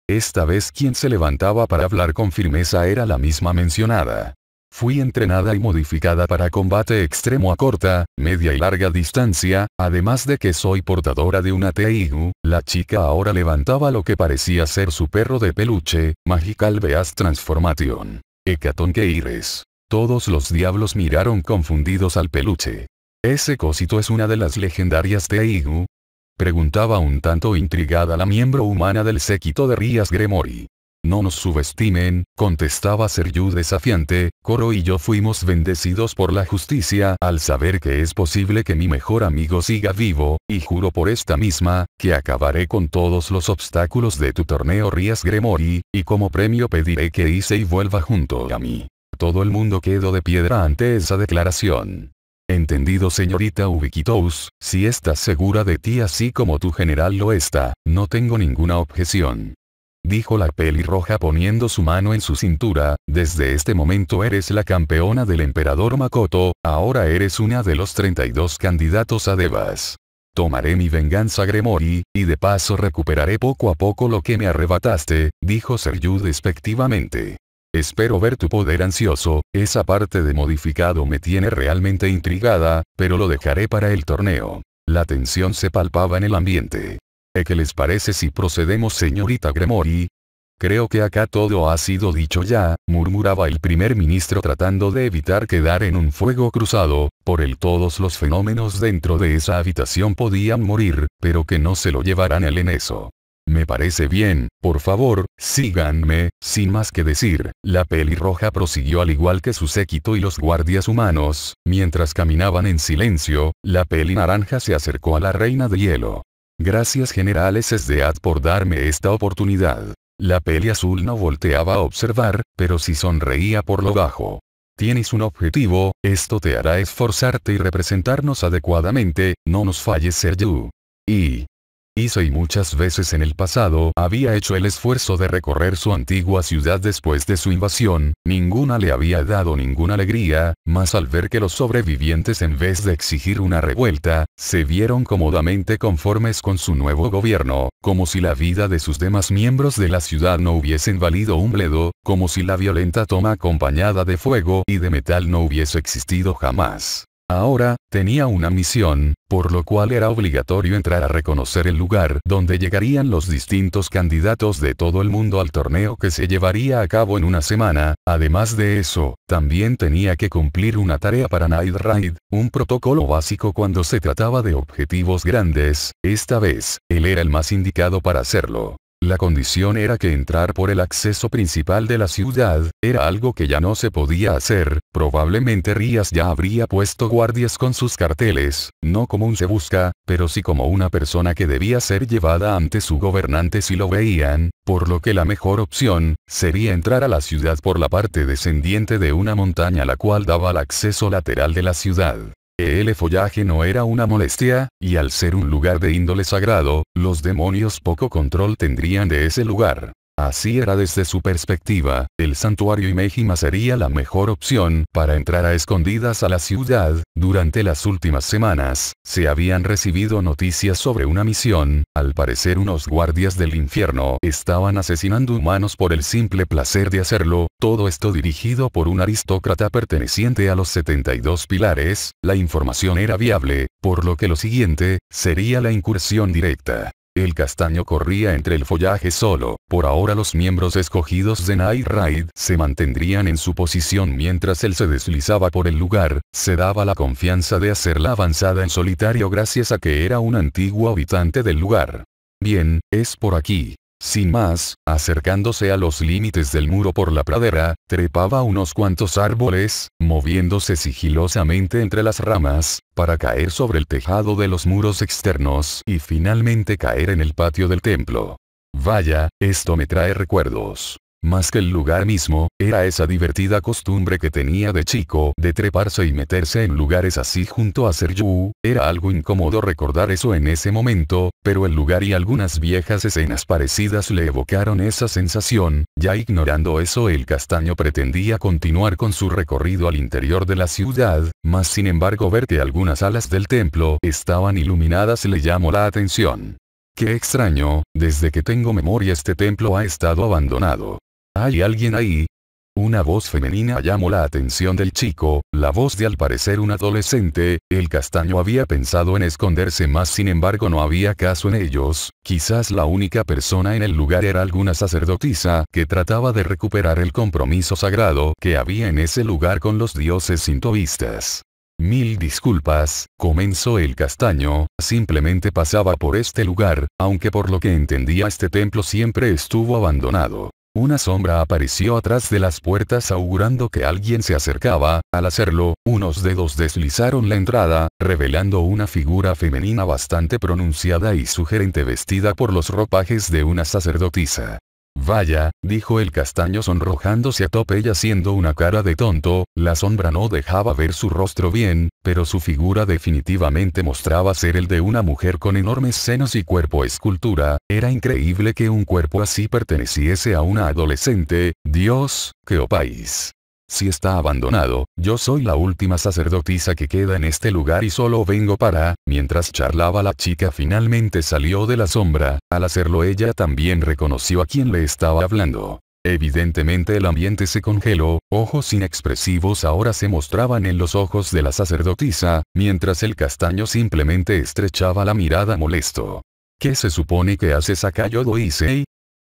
Esta vez quien se levantaba para hablar con firmeza era la misma mencionada. Fui entrenada y modificada para combate extremo a corta, media y larga distancia, además de que soy portadora de una Teigu. La chica ahora levantaba lo que parecía ser su perro de peluche, Magical Beast Transformation. Hecatoncheires. Todos los diablos miraron confundidos al peluche. ¿Ese cosito es una de las legendarias Teigu? Preguntaba un tanto intrigada la miembro humana del séquito de Rías Gremory. No nos subestimen, contestaba Seryu desafiante, Koro y yo fuimos bendecidos por la justicia al saber que es posible que mi mejor amigo siga vivo, y juro por esta misma, que acabaré con todos los obstáculos de tu torneo Rías Gremory, y como premio pediré que Issei vuelva junto a mí. Todo el mundo quedó de piedra ante esa declaración. Entendido, señorita Ubiquitous, si estás segura de ti así como tu general lo está, no tengo ninguna objeción. Dijo la pelirroja poniendo su mano en su cintura, desde este momento eres la campeona del emperador Makoto, ahora eres una de los 32 candidatos a devas. Tomaré mi venganza Gremory, y de paso recuperaré poco a poco lo que me arrebataste, dijo Seryu despectivamente. Espero ver tu poder ansioso, esa parte de modificado me tiene realmente intrigada, pero lo dejaré para el torneo. La tensión se palpaba en el ambiente. ¿Qué les parece si procedemos, señorita Gremory? Creo que acá todo ha sido dicho ya, murmuraba el primer ministro tratando de evitar quedar en un fuego cruzado, por el todos los fenómenos dentro de esa habitación podían morir, pero que no se lo llevarán él en eso. Me parece bien, por favor, síganme. Sin más que decir, la pelirroja prosiguió al igual que su séquito y los guardias humanos, mientras caminaban en silencio, la peli naranja se acercó a la reina de hielo. Gracias, general Sdeat, por darme esta oportunidad. La peli azul no volteaba a observar, pero sí sonreía por lo bajo. Tienes un objetivo, esto te hará esforzarte y representarnos adecuadamente, no nos falles, Seryu. Issei muchas veces en el pasado había hecho el esfuerzo de recorrer su antigua ciudad después de su invasión, ninguna le había dado ninguna alegría, mas al ver que los sobrevivientes en vez de exigir una revuelta, se vieron cómodamente conformes con su nuevo gobierno, como si la vida de sus demás miembros de la ciudad no hubiesen valido un bledo, como si la violenta toma acompañada de fuego y de metal no hubiese existido jamás. Ahora, tenía una misión, por lo cual era obligatorio entrar a reconocer el lugar donde llegarían los distintos candidatos de todo el mundo al torneo que se llevaría a cabo en una semana. Además de eso, también tenía que cumplir una tarea para Night Raid, un protocolo básico cuando se trataba de objetivos grandes. Esta vez, él era el más indicado para hacerlo. La condición era que entrar por el acceso principal de la ciudad, era algo que ya no se podía hacer. Probablemente Rías ya habría puesto guardias con sus carteles, no como un se busca, pero sí como una persona que debía ser llevada ante su gobernante si lo veían, por lo que la mejor opción, sería entrar a la ciudad por la parte descendiente de una montaña la cual daba al acceso lateral de la ciudad. El follaje no era una molestia, y al ser un lugar de índole sagrado, los demonios poco control tendrían de ese lugar. Así era desde su perspectiva, el santuario Imejima sería la mejor opción para entrar a escondidas a la ciudad. Durante las últimas semanas, se habían recibido noticias sobre una misión. Al parecer unos guardias del infierno estaban asesinando humanos por el simple placer de hacerlo, todo esto dirigido por un aristócrata perteneciente a los 72 pilares. La información era viable, por lo que lo siguiente, sería la incursión directa. El castaño corría entre el follaje solo. Por ahora los miembros escogidos de Night Raid se mantendrían en su posición mientras él se deslizaba por el lugar. Se daba la confianza de hacer la avanzada en solitario gracias a que era un antiguo habitante del lugar. Bien, es por aquí. Sin más, acercándose a los límites del muro por la pradera, trepaba unos cuantos árboles, moviéndose sigilosamente entre las ramas, para caer sobre el tejado de los muros externos y finalmente caer en el patio del templo. Vaya, esto me trae recuerdos. Más que el lugar mismo, era esa divertida costumbre que tenía de chico de treparse y meterse en lugares así junto a Seryu. Era algo incómodo recordar eso en ese momento, pero el lugar y algunas viejas escenas parecidas le evocaron esa sensación. Ya ignorando eso, el castaño pretendía continuar con su recorrido al interior de la ciudad, mas sin embargo ver que algunas alas del templo estaban iluminadas le llamó la atención. Qué extraño, desde que tengo memoria este templo ha estado abandonado. ¿Hay alguien ahí? Una voz femenina llamó la atención del chico, la voz de al parecer un adolescente. El castaño había pensado en esconderse mas sin embargo no había caso en ellos. Quizás la única persona en el lugar era alguna sacerdotisa que trataba de recuperar el compromiso sagrado que había en ese lugar con los dioses sintoístas. Mil disculpas, comenzó el castaño, simplemente pasaba por este lugar, aunque por lo que entendía este templo siempre estuvo abandonado. Una sombra apareció atrás de las puertas augurando que alguien se acercaba. Al hacerlo, unos dedos deslizaron la entrada, revelando una figura femenina bastante pronunciada y sugerente vestida por los ropajes de una sacerdotisa. Vaya, dijo el castaño sonrojándose a tope y haciendo una cara de tonto. La sombra no dejaba ver su rostro bien, pero su figura definitivamente mostraba ser el de una mujer con enormes senos y cuerpo escultura. Era increíble que un cuerpo así perteneciese a una adolescente. Dios, qué país. Si está abandonado, yo soy la última sacerdotisa que queda en este lugar y solo vengo para... Mientras charlaba la chica finalmente salió de la sombra. Al hacerlo ella también reconoció a quien le estaba hablando. Evidentemente el ambiente se congeló, ojos inexpresivos ahora se mostraban en los ojos de la sacerdotisa, mientras el castaño simplemente estrechaba la mirada molesto. ¿Qué se supone que haces acá, Yodoisei?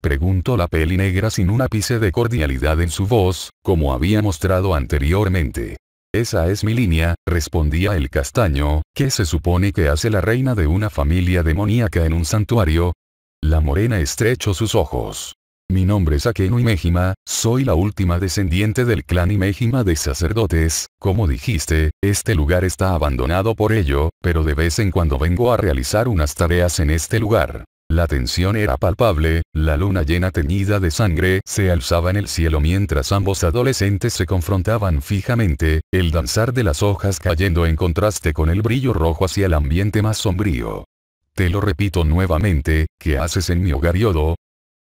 Preguntó la peli negra sin un ápice de cordialidad en su voz, como había mostrado anteriormente. Esa es mi línea, respondía el castaño. ¿Qué se supone que hace la reina de una familia demoníaca en un santuario? La morena estrechó sus ojos. Mi nombre es Akeno Imejima, soy la última descendiente del clan Imejima de sacerdotes. Como dijiste, este lugar está abandonado por ello, pero de vez en cuando vengo a realizar unas tareas en este lugar. La tensión era palpable, la luna llena teñida de sangre se alzaba en el cielo mientras ambos adolescentes se confrontaban fijamente, el danzar de las hojas cayendo en contraste con el brillo rojo hacia el ambiente más sombrío. Te lo repito nuevamente, ¿qué haces en mi hogar, Yodo?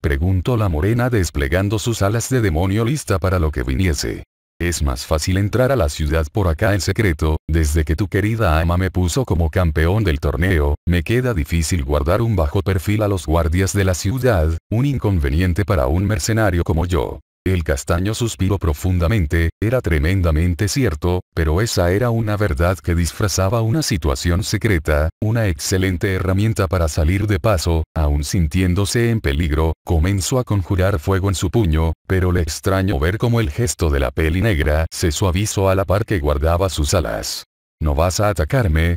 Preguntó la morena desplegando sus alas de demonio lista para lo que viniese. Es más fácil entrar a la ciudad por acá en secreto. Desde que tu querida ama me puso como campeón del torneo, me queda difícil guardar un bajo perfil a los guardias de la ciudad, un inconveniente para un mercenario como yo. El castaño suspiró profundamente, era tremendamente cierto, pero esa era una verdad que disfrazaba una situación secreta, una excelente herramienta para salir de paso, aun sintiéndose en peligro, comenzó a conjurar fuego en su puño, pero le extrañó ver cómo el gesto de la peli negra se suavizó a la par que guardaba sus alas. ¿No vas a atacarme?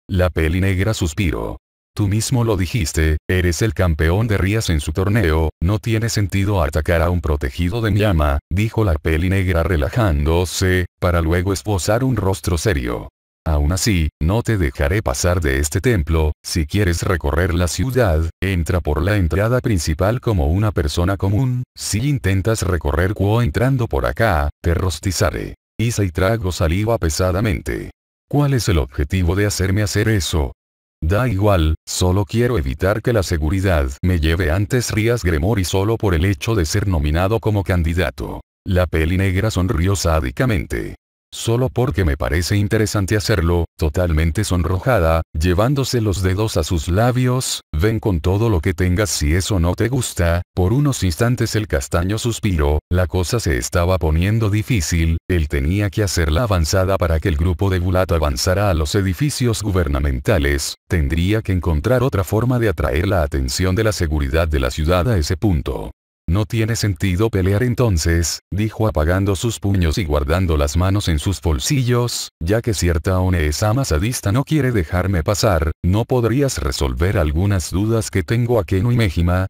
La peli negra suspiró. Tú mismo lo dijiste, eres el campeón de Rías en su torneo, no tiene sentido atacar a un protegido de mi ama, dijo la peli negra relajándose, para luego esbozar un rostro serio. Aún así, no te dejaré pasar de este templo, si quieres recorrer la ciudad, entra por la entrada principal como una persona común, si intentas recorrer Quo entrando por acá, te rostizaré. Issei tragó saliva pesadamente. ¿Cuál es el objetivo de hacerme hacer eso? Da igual, solo quiero evitar que la seguridad me lleve antes Rías Gremory solo por el hecho de ser nominado como candidato. La peli negra sonrió sádicamente. Solo porque me parece interesante hacerlo, totalmente sonrojada, llevándose los dedos a sus labios, ven con todo lo que tengas si eso no te gusta. Por unos instantes el castaño suspiró, la cosa se estaba poniendo difícil, él tenía que hacer la avanzada para que el grupo de Bulat avanzara a los edificios gubernamentales, tendría que encontrar otra forma de atraer la atención de la seguridad de la ciudad a ese punto. No tiene sentido pelear entonces, dijo apagando sus puños y guardando las manos en sus bolsillos, ya que cierta One-sama sadista no quiere dejarme pasar, ¿no podrías resolver algunas dudas que tengo a Keno y Mejima?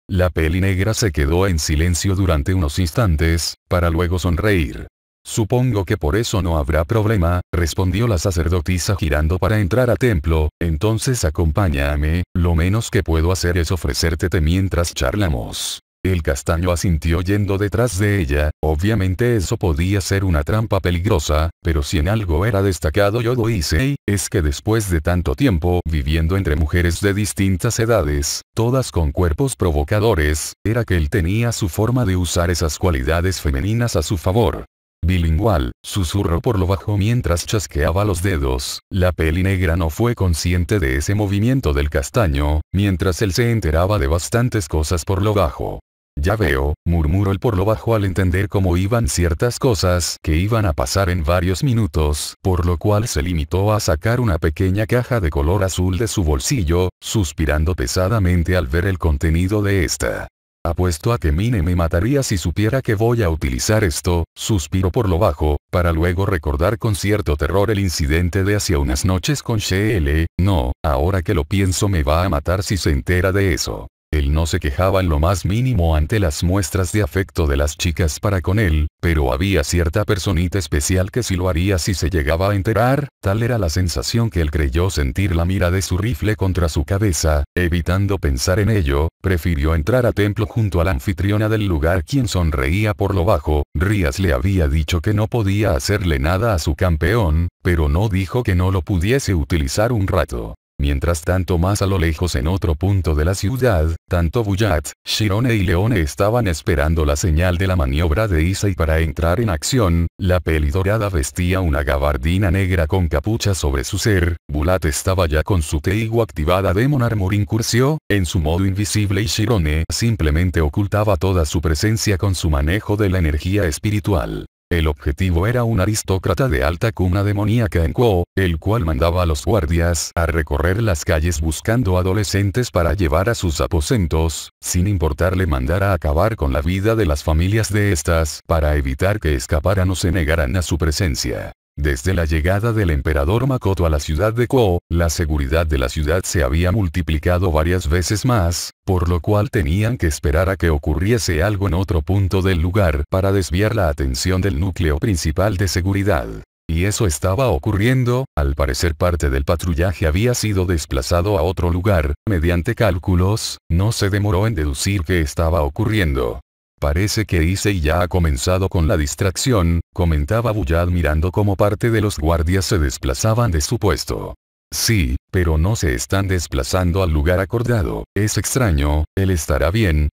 La peli negra se quedó en silencio durante unos instantes, para luego sonreír. Supongo que por eso no habrá problema, respondió la sacerdotisa girando para entrar a templo, entonces acompáñame, lo menos que puedo hacer es ofrecerte té mientras charlamos. El castaño asintió yendo detrás de ella, obviamente eso podía ser una trampa peligrosa, pero si en algo era destacado Yodo Issei, es que después de tanto tiempo viviendo entre mujeres de distintas edades, todas con cuerpos provocadores, era que él tenía su forma de usar esas cualidades femeninas a su favor. Bilingual, susurró por lo bajo mientras chasqueaba los dedos, la peli negra no fue consciente de ese movimiento del castaño, mientras él se enteraba de bastantes cosas por lo bajo. Ya veo, murmuró él por lo bajo al entender cómo iban ciertas cosas que iban a pasar en varios minutos, por lo cual se limitó a sacar una pequeña caja de color azul de su bolsillo, suspirando pesadamente al ver el contenido de esta. Apuesto a que Mine me mataría si supiera que voy a utilizar esto, suspiró por lo bajo, para luego recordar con cierto terror el incidente de hace unas noches con Shell, no, ahora que lo pienso me va a matar si se entera de eso. Él no se quejaba en lo más mínimo ante las muestras de afecto de las chicas para con él, pero había cierta personita especial que sí lo haría si se llegaba a enterar, tal era la sensación que él creyó sentir la mira de su rifle contra su cabeza, evitando pensar en ello, prefirió entrar a templo junto a la anfitriona del lugar quien sonreía por lo bajo. Rías le había dicho que no podía hacerle nada a su campeón, pero no dijo que no lo pudiese utilizar un rato. Mientras tanto más a lo lejos en otro punto de la ciudad, tanto Bulat, Shirone y Leone estaban esperando la señal de la maniobra de Issei para entrar en acción. La peli dorada vestía una gabardina negra con capucha sobre su ser, Bulat estaba ya con su Teigo activada Demon Armor incursió, en su modo invisible y Shirone simplemente ocultaba toda su presencia con su manejo de la energía espiritual. El objetivo era un aristócrata de alta cuna demoníaca en Quo, el cual mandaba a los guardias a recorrer las calles buscando adolescentes para llevar a sus aposentos, sin importarle mandar a acabar con la vida de las familias de estas, para evitar que escaparan o se negaran a su presencia. Desde la llegada del emperador Makoto a la ciudad de Quo, la seguridad de la ciudad se había multiplicado varias veces más, por lo cual tenían que esperar a que ocurriese algo en otro punto del lugar para desviar la atención del núcleo principal de seguridad. Y eso estaba ocurriendo, al parecer parte del patrullaje había sido desplazado a otro lugar, mediante cálculos, no se demoró en deducir qué estaba ocurriendo. Parece que Issei ya ha comenzado con la distracción, comentaba Bulat mirando cómo parte de los guardias se desplazaban de su puesto. Sí, pero no se están desplazando al lugar acordado, es extraño, ¿él estará bien?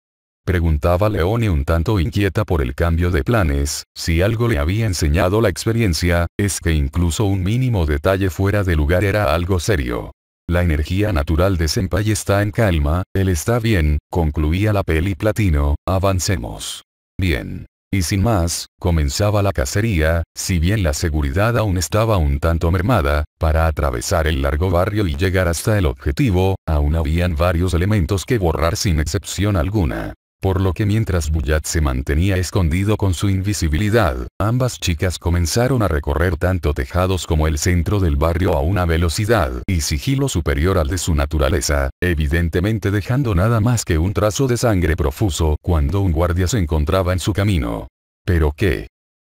Preguntaba Leone un tanto inquieta por el cambio de planes. Si algo le había enseñado la experiencia, es que incluso un mínimo detalle fuera de lugar era algo serio. La energía natural de Senpai está en calma, él está bien, concluía la peli platino, avancemos. Bien. Y sin más, comenzaba la cacería, si bien la seguridad aún estaba un tanto mermada, para atravesar el largo barrio y llegar hasta el objetivo, aún habían varios elementos que borrar sin excepción alguna. Por lo que mientras Bullard se mantenía escondido con su invisibilidad, ambas chicas comenzaron a recorrer tanto tejados como el centro del barrio a una velocidad y sigilo superior al de su naturaleza, evidentemente dejando nada más que un trazo de sangre profuso cuando un guardia se encontraba en su camino. ¿Pero qué?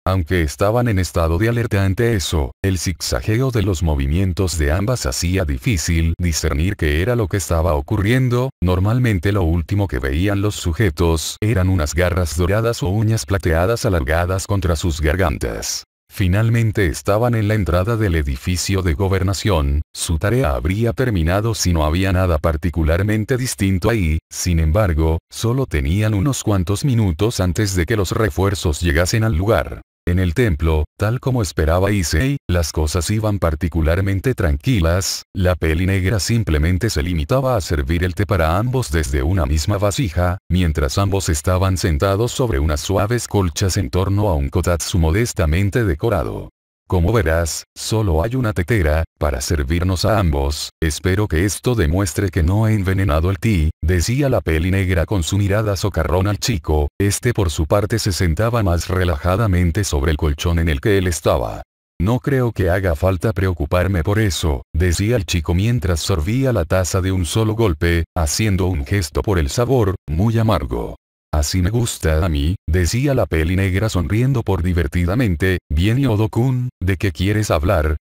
Aunque estaban en estado de alerta ante eso, el zigzagueo de los movimientos de ambas hacía difícil discernir qué era lo que estaba ocurriendo. Normalmente lo último que veían los sujetos eran unas garras doradas o uñas plateadas alargadas contra sus gargantas. Finalmente estaban en la entrada del edificio de gobernación, su tarea habría terminado si no había nada particularmente distinto ahí, sin embargo, solo tenían unos cuantos minutos antes de que los refuerzos llegasen al lugar. En el templo, tal como esperaba Issei, las cosas iban particularmente tranquilas, la peli negra simplemente se limitaba a servir el té para ambos desde una misma vasija, mientras ambos estaban sentados sobre unas suaves colchas en torno a un kotatsu modestamente decorado. Como verás, solo hay una tetera, para servirnos a ambos, espero que esto demuestre que no he envenenado el té, decía la peli negra con su mirada socarrón al chico, este por su parte se sentaba más relajadamente sobre el colchón en el que él estaba. No creo que haga falta preocuparme por eso, decía el chico mientras sorbía la taza de un solo golpe, haciendo un gesto por el sabor, muy amargo. Así me gusta a mí, decía la peli negra sonriendo por divertidamente. Bien, Yodo-kun, ¿de qué quieres hablar?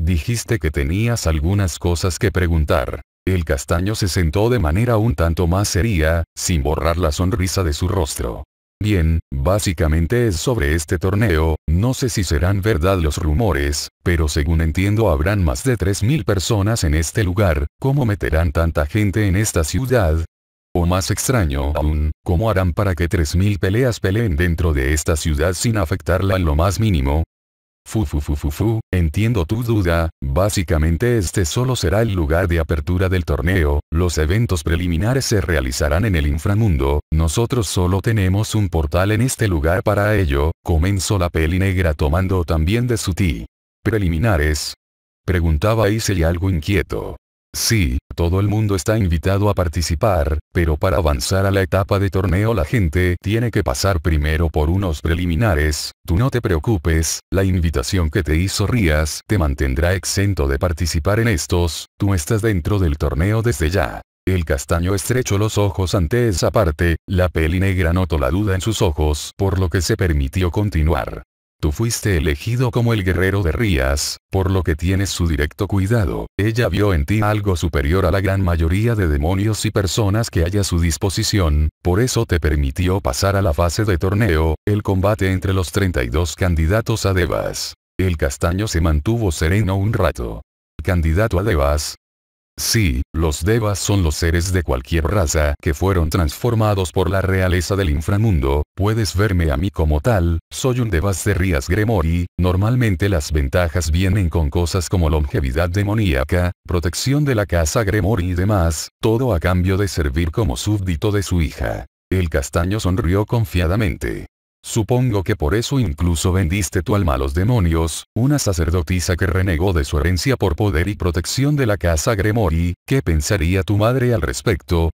Dijiste que tenías algunas cosas que preguntar. El castaño se sentó de manera un tanto más seria, sin borrar la sonrisa de su rostro. Bien, básicamente es sobre este torneo, no sé si serán verdad los rumores, pero según entiendo habrán más de 3000 personas en este lugar. ¿Cómo meterán tanta gente en esta ciudad? O más extraño aún, ¿cómo harán para que 3000 peleas peleen dentro de esta ciudad sin afectarla en lo más mínimo? Entiendo tu duda, básicamente este solo será el lugar de apertura del torneo, los eventos preliminares se realizarán en el inframundo, nosotros solo tenemos un portal en este lugar para ello, comenzó la peli negra tomando también de su té. ¿Preliminares? Preguntaba Issei algo inquieto. Sí, todo el mundo está invitado a participar, pero para avanzar a la etapa de torneo la gente tiene que pasar primero por unos preliminares. Tú no te preocupes, la invitación que te hizo Rías te mantendrá exento de participar en estos, tú estás dentro del torneo desde ya. El castaño estrechó los ojos ante esa parte, la peli negra notó la duda en sus ojos, por lo que se permitió continuar. Tú fuiste elegido como el guerrero de Rías, por lo que tienes su directo cuidado. Ella vio en ti algo superior a la gran mayoría de demonios y personas que hay a su disposición, por eso te permitió pasar a la fase de torneo, el combate entre los 32 candidatos a Devas. El castaño se mantuvo sereno un rato. ¿Candidato a Devas? Sí, los Devas son los seres de cualquier raza que fueron transformados por la realeza del inframundo. Puedes verme a mí como tal, soy un Devas de Rías Gremory. Normalmente las ventajas vienen con cosas como longevidad demoníaca, protección de la casa Gremory y demás, todo a cambio de servir como súbdito de su hija. El castaño sonrió confiadamente. Supongo que por eso incluso vendiste tu alma a los demonios, una sacerdotisa que renegó de su herencia por poder y protección de la casa Gremory. ¿Qué pensaría tu madre al respecto?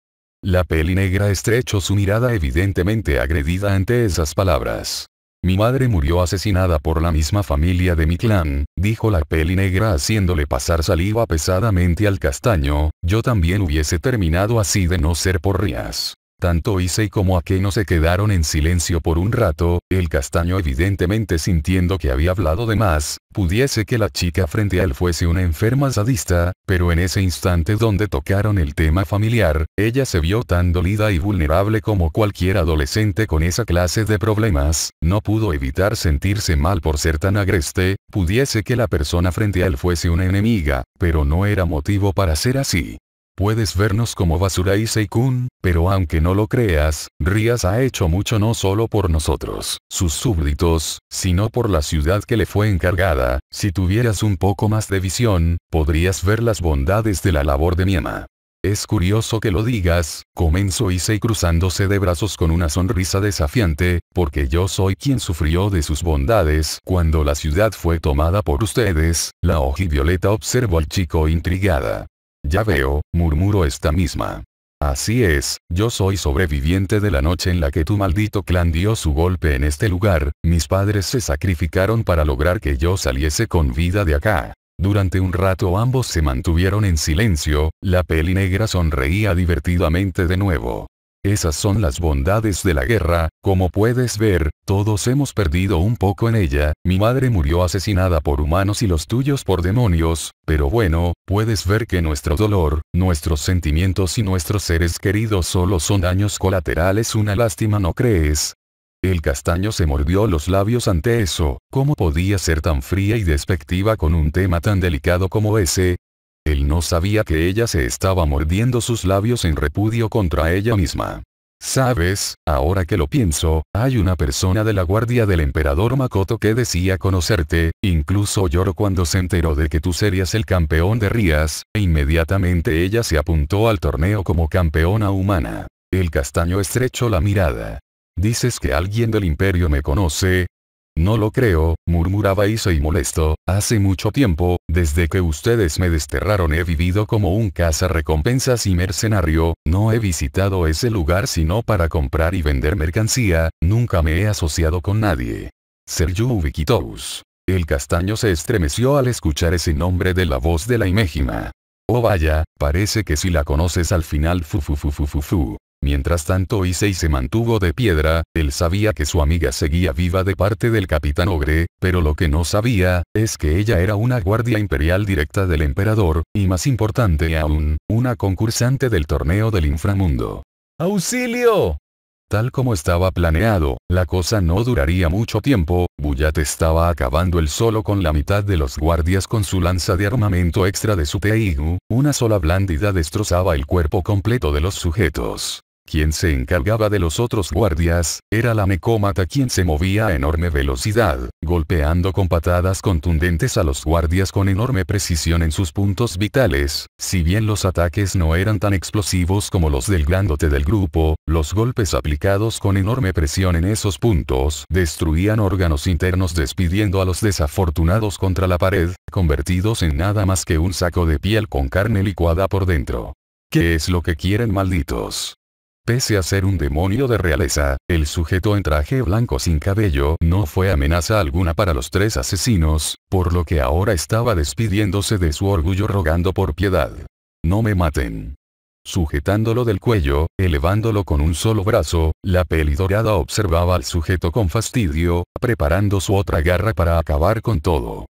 La peli negra estrechó su mirada evidentemente agredida ante esas palabras. Mi madre murió asesinada por la misma familia de mi clan, dijo la peli negra haciéndole pasar saliva pesadamente al castaño. Yo también hubiese terminado así de no ser por Rías. Tanto Issei como Akeno se quedaron en silencio por un rato, el castaño evidentemente sintiendo que había hablado de más, pudiese que la chica frente a él fuese una enferma sadista, pero en ese instante donde tocaron el tema familiar, ella se vio tan dolida y vulnerable como cualquier adolescente con esa clase de problemas, no pudo evitar sentirse mal por ser tan agreste, pudiese que la persona frente a él fuese una enemiga, pero no era motivo para ser así. Puedes vernos como basura Issei-kun, pero aunque no lo creas, Rías ha hecho mucho no solo por nosotros, sus súbditos, sino por la ciudad que le fue encargada. Si tuvieras un poco más de visión, podrías ver las bondades de la labor de mi ama. Es curioso que lo digas, comenzó Issei cruzándose de brazos con una sonrisa desafiante, porque yo soy quien sufrió de sus bondades cuando la ciudad fue tomada por ustedes. La Ojivioleta observó al chico intrigada. Ya veo, murmuró esta misma. Así es, yo soy sobreviviente de la noche en la que tu maldito clan dio su golpe en este lugar, mis padres se sacrificaron para lograr que yo saliese con vida de acá. Durante un rato ambos se mantuvieron en silencio, la peli negra sonreía divertidamente de nuevo. Esas son las bondades de la guerra, como puedes ver, todos hemos perdido un poco en ella, mi madre murió asesinada por humanos y los tuyos por demonios, pero bueno, puedes ver que nuestro dolor, nuestros sentimientos y nuestros seres queridos solo son daños colaterales. Una lástima, ¿no crees? El castaño se mordió los labios ante eso. ¿Cómo podía ser tan fría y despectiva con un tema tan delicado como ese? Él no sabía que ella se estaba mordiendo sus labios en repudio contra ella misma. ¿Sabes? Ahora que lo pienso, hay una persona de la guardia del emperador Makoto que decía conocerte, incluso lloró cuando se enteró de que tú serías el campeón de Rías, e inmediatamente ella se apuntó al torneo como campeona humana. El castaño estrechó la mirada. ¿Dices que alguien del imperio me conoce? No lo creo, murmuraba Issei molesto, hace mucho tiempo, desde que ustedes me desterraron he vivido como un cazarrecompensas y mercenario, no he visitado ese lugar sino para comprar y vender mercancía, nunca me he asociado con nadie. Seryu Ubikitous. El castaño se estremeció al escuchar ese nombre de la voz de la Imejima. Oh vaya, parece que si la conoces al final. Fu. Mientras tanto Issei se mantuvo de piedra, él sabía que su amiga seguía viva de parte del capitán Ogre, pero lo que no sabía, es que ella era una guardia imperial directa del emperador, y más importante aún, una concursante del torneo del inframundo. ¡Auxilio! Tal como estaba planeado, la cosa no duraría mucho tiempo, Buyat estaba acabando él solo con la mitad de los guardias con su lanza de armamento extra de su Teigu, una sola blandida destrozaba el cuerpo completo de los sujetos. Quien se encargaba de los otros guardias, era la Nekomata quien se movía a enorme velocidad, golpeando con patadas contundentes a los guardias con enorme precisión en sus puntos vitales. Si bien los ataques no eran tan explosivos como los del grandote del grupo, los golpes aplicados con enorme presión en esos puntos destruían órganos internos despidiendo a los desafortunados contra la pared, convertidos en nada más que un saco de piel con carne licuada por dentro. ¿Qué es lo que quieren, malditos? Pese a ser un demonio de realeza, el sujeto en traje blanco sin cabello no fue amenaza alguna para los tres asesinos, por lo que ahora estaba despidiéndose de su orgullo rogando por piedad. No me maten. Sujetándolo del cuello, elevándolo con un solo brazo, la pelidorada observaba al sujeto con fastidio, preparando su otra garra para acabar con todo.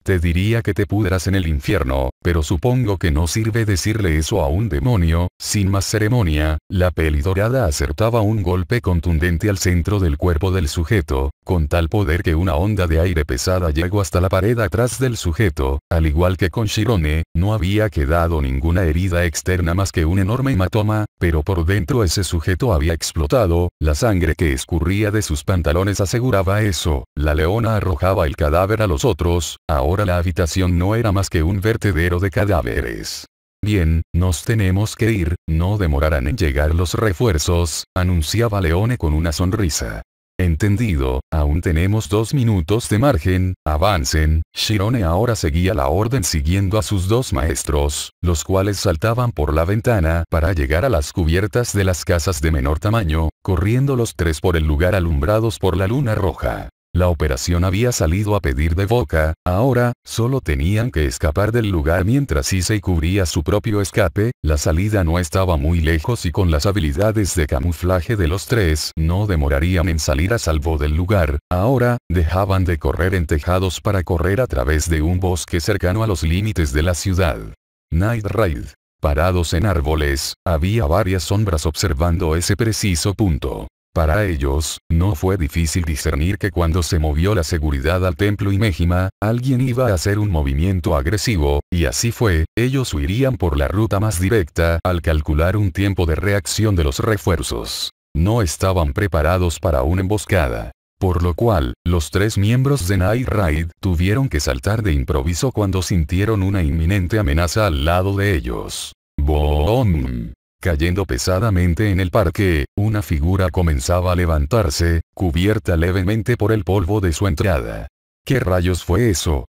Te diría que te pudras en el infierno, pero supongo que no sirve decirle eso a un demonio. Sin más ceremonia, la pelidorada acertaba un golpe contundente al centro del cuerpo del sujeto, con tal poder que una onda de aire pesada llegó hasta la pared atrás del sujeto. Al igual que con Shirone, no había quedado ninguna herida externa más que un enorme hematoma, pero por dentro ese sujeto había explotado, la sangre que escurría de sus pantalones aseguraba eso. La leona arrojaba el cadáver a los otros, ahora la habitación no era más que un vertedero de cadáveres. Bien, nos tenemos que ir, no demorarán en llegar los refuerzos, anunciaba Leone con una sonrisa. Entendido, aún tenemos 2 minutos de margen, avancen. Shirone ahora seguía la orden siguiendo a sus dos maestros, los cuales saltaban por la ventana para llegar a las cubiertas de las casas de menor tamaño, corriendo los tres por el lugar alumbrados por la luna roja. La operación había salido a pedir de boca, ahora, solo tenían que escapar del lugar mientras Issei cubría su propio escape. La salida no estaba muy lejos y con las habilidades de camuflaje de los tres no demorarían en salir a salvo del lugar. Ahora, dejaban de correr en tejados para correr a través de un bosque cercano a los límites de la ciudad. Night Raid. Parados en árboles, había varias sombras observando ese preciso punto. Para ellos, no fue difícil discernir que cuando se movió la seguridad al templo Imejima, alguien iba a hacer un movimiento agresivo, y así fue, ellos huirían por la ruta más directa al calcular un tiempo de reacción de los refuerzos. No estaban preparados para una emboscada. Por lo cual, los tres miembros de Night Raid tuvieron que saltar de improviso cuando sintieron una inminente amenaza al lado de ellos. ¡Boom! Cayendo pesadamente en el parque, una figura comenzaba a levantarse, cubierta levemente por el polvo de su entrada. ¿Qué rayos fue eso?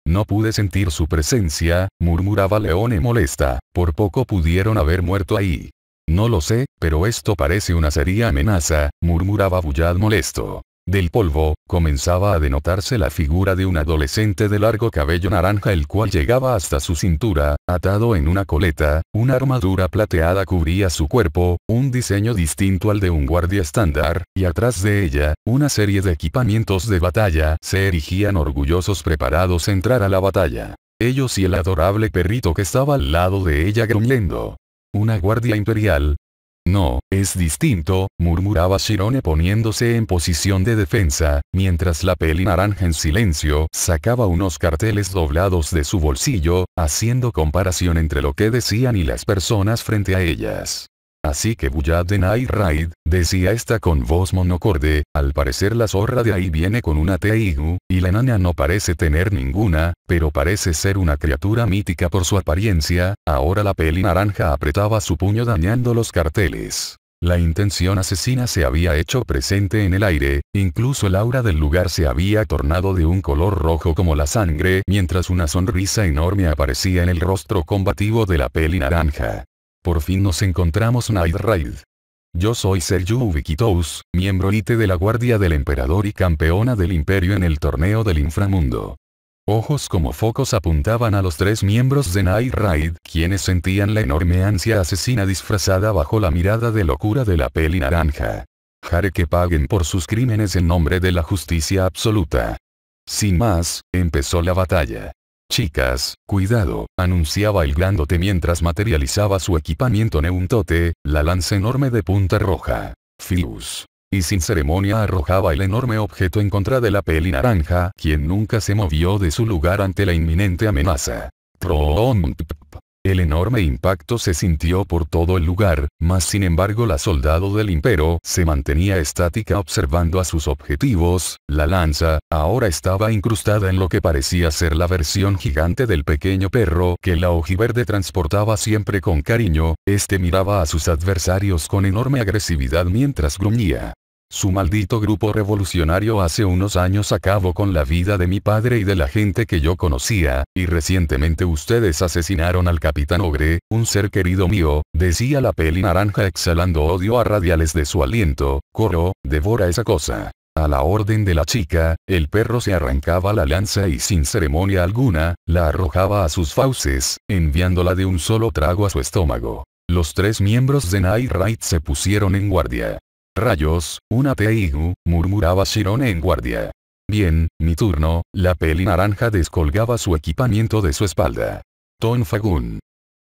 No pude sentir su presencia, murmuraba Leone molesta, por poco pudieron haber muerto ahí. No lo sé, pero esto parece una seria amenaza, murmuraba Bullard molesto. Del polvo, comenzaba a denotarse la figura de un adolescente de largo cabello naranja el cual llegaba hasta su cintura, atado en una coleta, una armadura plateada cubría su cuerpo, un diseño distinto al de un guardia estándar, y atrás de ella, una serie de equipamientos de batalla se erigían orgullosos preparados a entrar a la batalla. Ellos y el adorable perrito que estaba al lado de ella gruñendo. ¿Una guardia imperial? No, es distinto, murmuraba Shirone poniéndose en posición de defensa, mientras la peli naranja en silencio sacaba unos carteles doblados de su bolsillo, haciendo comparación entre lo que decían y las personas frente a ellas. Así que Bullard de Night Ride, decía esta con voz monocorde, al parecer la zorra de ahí viene con una Teigu, y la enana no parece tener ninguna, pero parece ser una criatura mítica por su apariencia. Ahora la peli naranja apretaba su puño dañando los carteles. La intención asesina se había hecho presente en el aire, incluso el aura del lugar se había tornado de un color rojo como la sangre, mientras una sonrisa enorme aparecía en el rostro combativo de la peli naranja. Por fin nos encontramos Night Ride. Yo soy Seryu Ubikitous, miembro elite de la Guardia del Emperador y campeona del Imperio en el torneo del inframundo. Ojos como focos apuntaban a los tres miembros de Night Ride, quienes sentían la enorme ansia asesina disfrazada bajo la mirada de locura de la peli naranja. Haré que paguen por sus crímenes en nombre de la justicia absoluta. Sin más, empezó la batalla. Chicas, cuidado, anunciaba el grandote mientras materializaba su equipamiento Neuntote, la lanza enorme de punta roja. Fius. Y sin ceremonia arrojaba el enorme objeto en contra de la peli naranja, quien nunca se movió de su lugar ante la inminente amenaza. El enorme impacto se sintió por todo el lugar, mas sin embargo la soldado del Imperio se mantenía estática observando a sus objetivos. La lanza, ahora estaba incrustada en lo que parecía ser la versión gigante del pequeño perro que la ojiverde transportaba siempre con cariño. Este miraba a sus adversarios con enorme agresividad mientras gruñía. Su maldito grupo revolucionario hace unos años acabó con la vida de mi padre y de la gente que yo conocía, y recientemente ustedes asesinaron al Capitán Ogre, un ser querido mío, decía la peli naranja exhalando odio a radiales de su aliento. Coro, devora esa cosa. A la orden de la chica, el perro se arrancaba la lanza y sin ceremonia alguna, la arrojaba a sus fauces, enviándola de un solo trago a su estómago. Los tres miembros de Night Ride se pusieron en guardia. Rayos, una Teigu, murmuraba Shirone en guardia. Bien, mi turno. La peli naranja descolgaba su equipamiento de su espalda. Ton Fagun.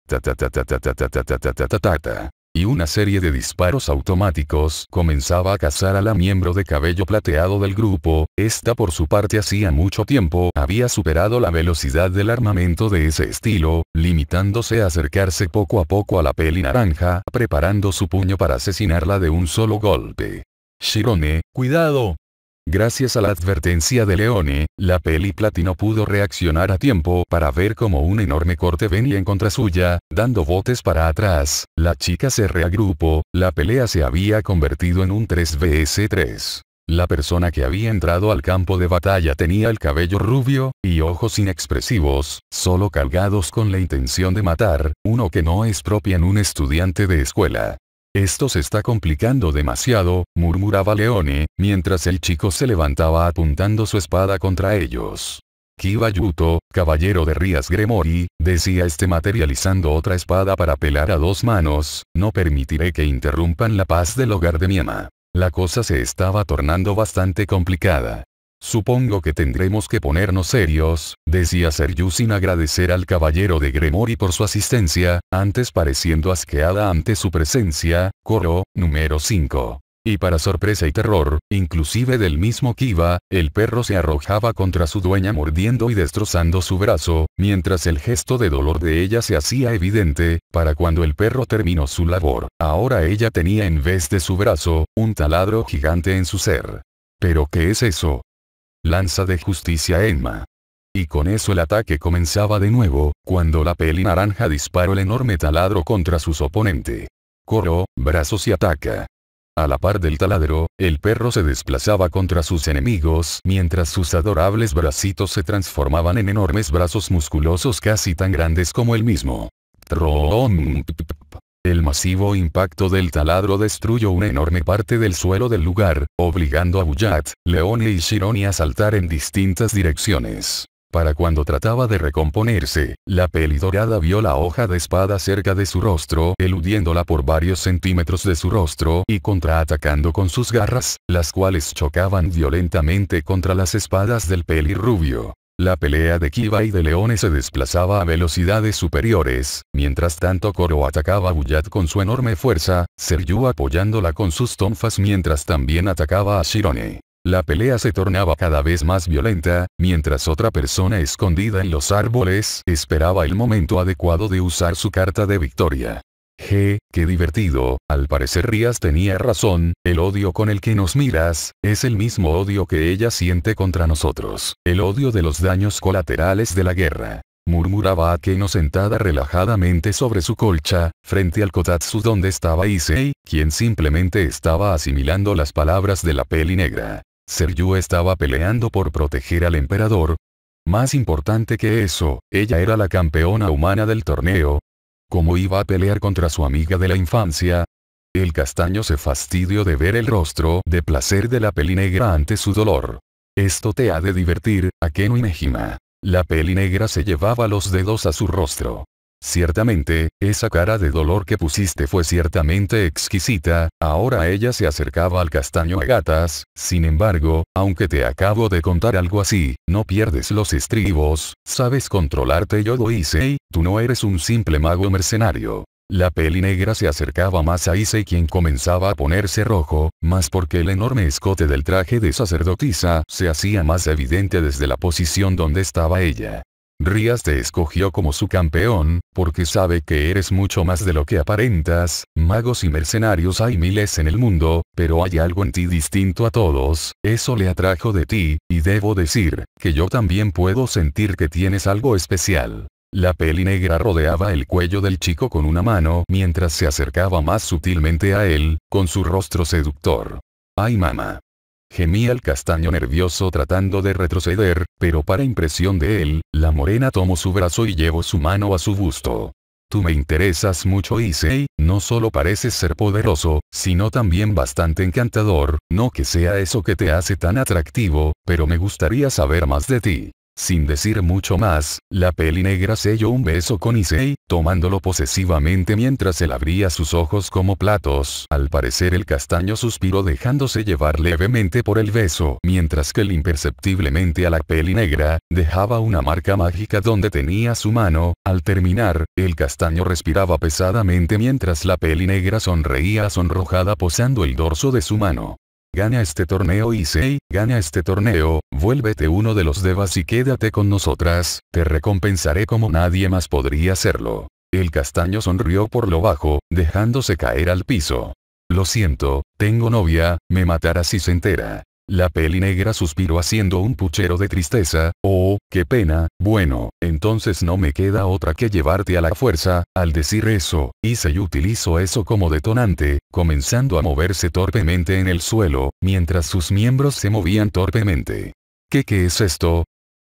Ta ta ta ta ta ta ta ta ta ta ta ta ta. Y una serie de disparos automáticos comenzaba a cazar a la miembro de cabello plateado del grupo. Esta por su parte hacía mucho tiempo había superado la velocidad del armamento de ese estilo, limitándose a acercarse poco a poco a la peli naranja, preparando su puño para asesinarla de un solo golpe. Shirone, cuidado. Gracias a la advertencia de Leone, la peli platino pudo reaccionar a tiempo para ver cómo un enorme corte venía en contra suya, dando botes para atrás. La chica se reagrupó, la pelea se había convertido en un 3 vs 3. La persona que había entrado al campo de batalla tenía el cabello rubio, y ojos inexpresivos, solo cargados con la intención de matar, uno que no es propia en un estudiante de escuela. Esto se está complicando demasiado, murmuraba Leone, mientras el chico se levantaba apuntando su espada contra ellos. Kiba Yuto, caballero de Rías Gremory, decía este materializando otra espada para pelar a dos manos, no permitiré que interrumpan la paz del hogar de mi ama. La cosa se estaba tornando bastante complicada. Supongo que tendremos que ponernos serios, decía Seryu sin agradecer al caballero de Gremory por su asistencia, antes pareciendo asqueada ante su presencia. Coro, número 5. Y para sorpresa y terror, inclusive del mismo Kiba, el perro se arrojaba contra su dueña mordiendo y destrozando su brazo, mientras el gesto de dolor de ella se hacía evidente. Para cuando el perro terminó su labor, ahora ella tenía en vez de su brazo, un taladro gigante en su ser. ¿Pero qué es eso? Lanza de justicia Enma. Y con eso el ataque comenzaba de nuevo, cuando la peli naranja disparó el enorme taladro contra su oponente. Coró, brazos y ataca. A la par del taladro, el perro se desplazaba contra sus enemigos mientras sus adorables bracitos se transformaban en enormes brazos musculosos casi tan grandes como él mismo. El masivo impacto del taladro destruyó una enorme parte del suelo del lugar, obligando a Buyat, Leone y Shirone a saltar en distintas direcciones. Para cuando trataba de recomponerse, la peli dorada vio la hoja de espada cerca de su rostro, eludiéndola por varios centímetros de su rostro y contraatacando con sus garras, las cuales chocaban violentamente contra las espadas del peli rubio. La pelea de Kiba y de Leone se desplazaba a velocidades superiores, mientras tanto Koro atacaba a Buyat con su enorme fuerza, Seryu apoyándola con sus tonfas mientras también atacaba a Shirone. La pelea se tornaba cada vez más violenta, mientras otra persona escondida en los árboles esperaba el momento adecuado de usar su carta de victoria. ¡Qué divertido! Al parecer Rías tenía razón, el odio con el que nos miras, es el mismo odio que ella siente contra nosotros, el odio de los daños colaterales de la guerra. Murmuraba Akeno sentada relajadamente sobre su colcha, frente al kotatsu donde estaba Issei, quien simplemente estaba asimilando las palabras de la peli negra. Seryu estaba peleando por proteger al emperador. Más importante que eso, ella era la campeona humana del torneo. ¿Cómo iba a pelear contra su amiga de la infancia? El castaño se fastidió de ver el rostro de placer de la peli negra ante su dolor. Esto te ha de divertir, Akeno y Mejima. La peli negra se llevaba los dedos a su rostro. Ciertamente, esa cara de dolor que pusiste fue ciertamente exquisita, ahora ella se acercaba al castaño a gatas, sin embargo, aunque te acabo de contar algo así, no pierdes los estribos, sabes controlarte Yodo Issei, tú no eres un simple mago mercenario. La peli negra se acercaba más a Issei quien comenzaba a ponerse rojo, más porque el enorme escote del traje de sacerdotisa se hacía más evidente desde la posición donde estaba ella. Rías te escogió como su campeón, porque sabe que eres mucho más de lo que aparentas, magos y mercenarios hay miles en el mundo, pero hay algo en ti distinto a todos, eso le atrajo de ti, y debo decir, que yo también puedo sentir que tienes algo especial. La peli negra rodeaba el cuello del chico con una mano mientras se acercaba más sutilmente a él, con su rostro seductor. ¡Ay mamá! Gemía el castaño nervioso tratando de retroceder, pero para impresión de él, la morena tomó su brazo y llevó su mano a su busto. Tú me interesas mucho Issei, no solo pareces ser poderoso, sino también bastante encantador, no que sea eso que te hace tan atractivo, pero me gustaría saber más de ti. Sin decir mucho más, la peli negra selló un beso con Issei, tomándolo posesivamente mientras él abría sus ojos como platos. Al parecer el castaño suspiró dejándose llevar levemente por el beso, mientras que él imperceptiblemente a la peli negra, dejaba una marca mágica donde tenía su mano. Al terminar, el castaño respiraba pesadamente mientras la peli negra sonreía sonrojada posando el dorso de su mano. Gana este torneo Issei, gana este torneo, vuélvete uno de los devas y quédate con nosotras, te recompensaré como nadie más podría hacerlo. El castaño sonrió por lo bajo, dejándose caer al piso. Lo siento, tengo novia, me matará si se entera. La peli negra suspiró haciendo un puchero de tristeza, oh, qué pena, bueno, entonces no me queda otra que llevarte a la fuerza. Al decir eso, Issei utilizó eso como detonante, comenzando a moverse torpemente en el suelo, mientras sus miembros se movían torpemente. ¿Qué es esto?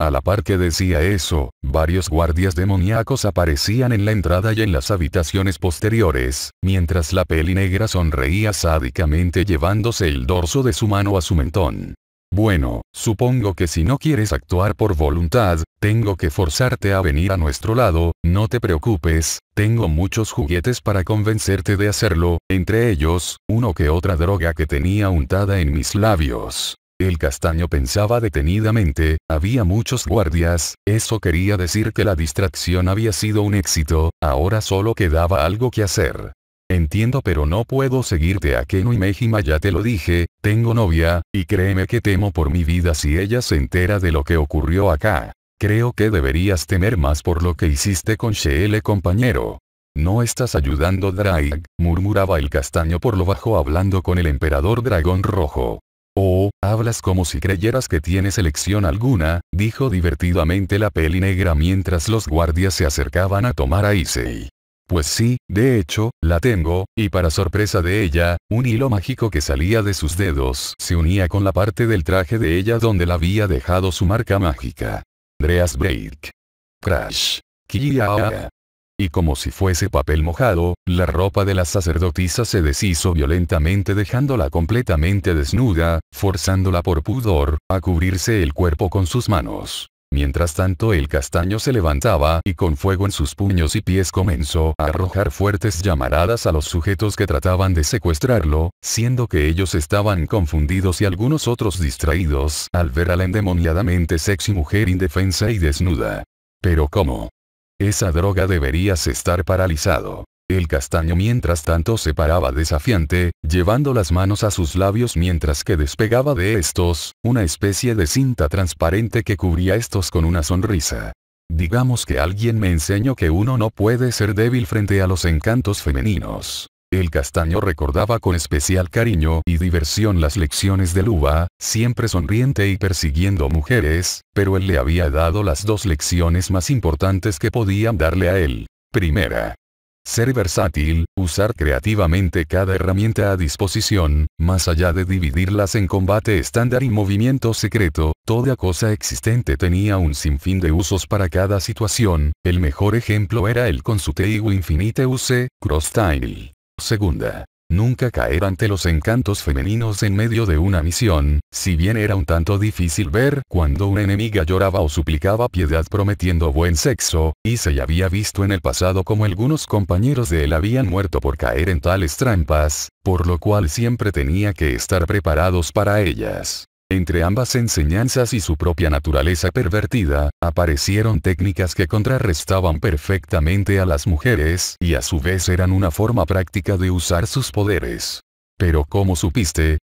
A la par que decía eso, varios guardias demoníacos aparecían en la entrada y en las habitaciones posteriores, mientras la peli negra sonreía sádicamente llevándose el dorso de su mano a su mentón. Bueno, supongo que si no quieres actuar por voluntad, tengo que forzarte a venir a nuestro lado, no te preocupes, tengo muchos juguetes para convencerte de hacerlo, entre ellos, uno que otra droga que tenía untada en mis labios. El castaño pensaba detenidamente, había muchos guardias, eso quería decir que la distracción había sido un éxito, ahora solo quedaba algo que hacer. Entiendo pero no puedo seguirte Akeno y Mejima ya te lo dije, tengo novia, y créeme que temo por mi vida si ella se entera de lo que ocurrió acá. Creo que deberías temer más por lo que hiciste con Sheele compañero. No estás ayudando Drake, murmuraba el castaño por lo bajo hablando con el emperador dragón rojo. Oh, hablas como si creyeras que tienes elección alguna, dijo divertidamente la peli negra mientras los guardias se acercaban a tomar a Issei. Pues sí, de hecho, la tengo, y para sorpresa de ella, un hilo mágico que salía de sus dedos se unía con la parte del traje de ella donde la había dejado su marca mágica. Andreas Break. Crash. Kia. Y como si fuese papel mojado, la ropa de la sacerdotisa se deshizo violentamente dejándola completamente desnuda, forzándola por pudor, a cubrirse el cuerpo con sus manos. Mientras tanto el castaño se levantaba y con fuego en sus puños y pies comenzó a arrojar fuertes llamaradas a los sujetos que trataban de secuestrarlo, siendo que ellos estaban confundidos y algunos otros distraídos al ver a la endemoniadamente sexy mujer indefensa y desnuda. Pero ¿cómo? Esa droga deberías estar paralizado. El castaño mientras tanto se paraba desafiante, llevando las manos a sus labios mientras que despegaba de estos, una especie de cinta transparente que cubría estos con una sonrisa. Digamos que alguien me enseñó que uno no puede ser débil frente a los encantos femeninos. El castaño recordaba con especial cariño y diversión las lecciones de Luba, siempre sonriente y persiguiendo mujeres, pero él le había dado las dos lecciones más importantes que podían darle a él. Primera. Ser versátil, usar creativamente cada herramienta a disposición, más allá de dividirlas en combate estándar y movimiento secreto, toda cosa existente tenía un sinfín de usos para cada situación, el mejor ejemplo era el con su Teigu Infinite Use, Cross Style. Segunda. Nunca caer ante los encantos femeninos en medio de una misión, si bien era un tanto difícil ver cuando una enemiga lloraba o suplicaba piedad prometiendo buen sexo, y se había visto en el pasado como algunos compañeros de él habían muerto por caer en tales trampas, por lo cual siempre tenía que estar preparados para ellas. Entre ambas enseñanzas y su propia naturaleza pervertida, aparecieron técnicas que contrarrestaban perfectamente a las mujeres y a su vez eran una forma práctica de usar sus poderes. ¿Pero cómo supiste?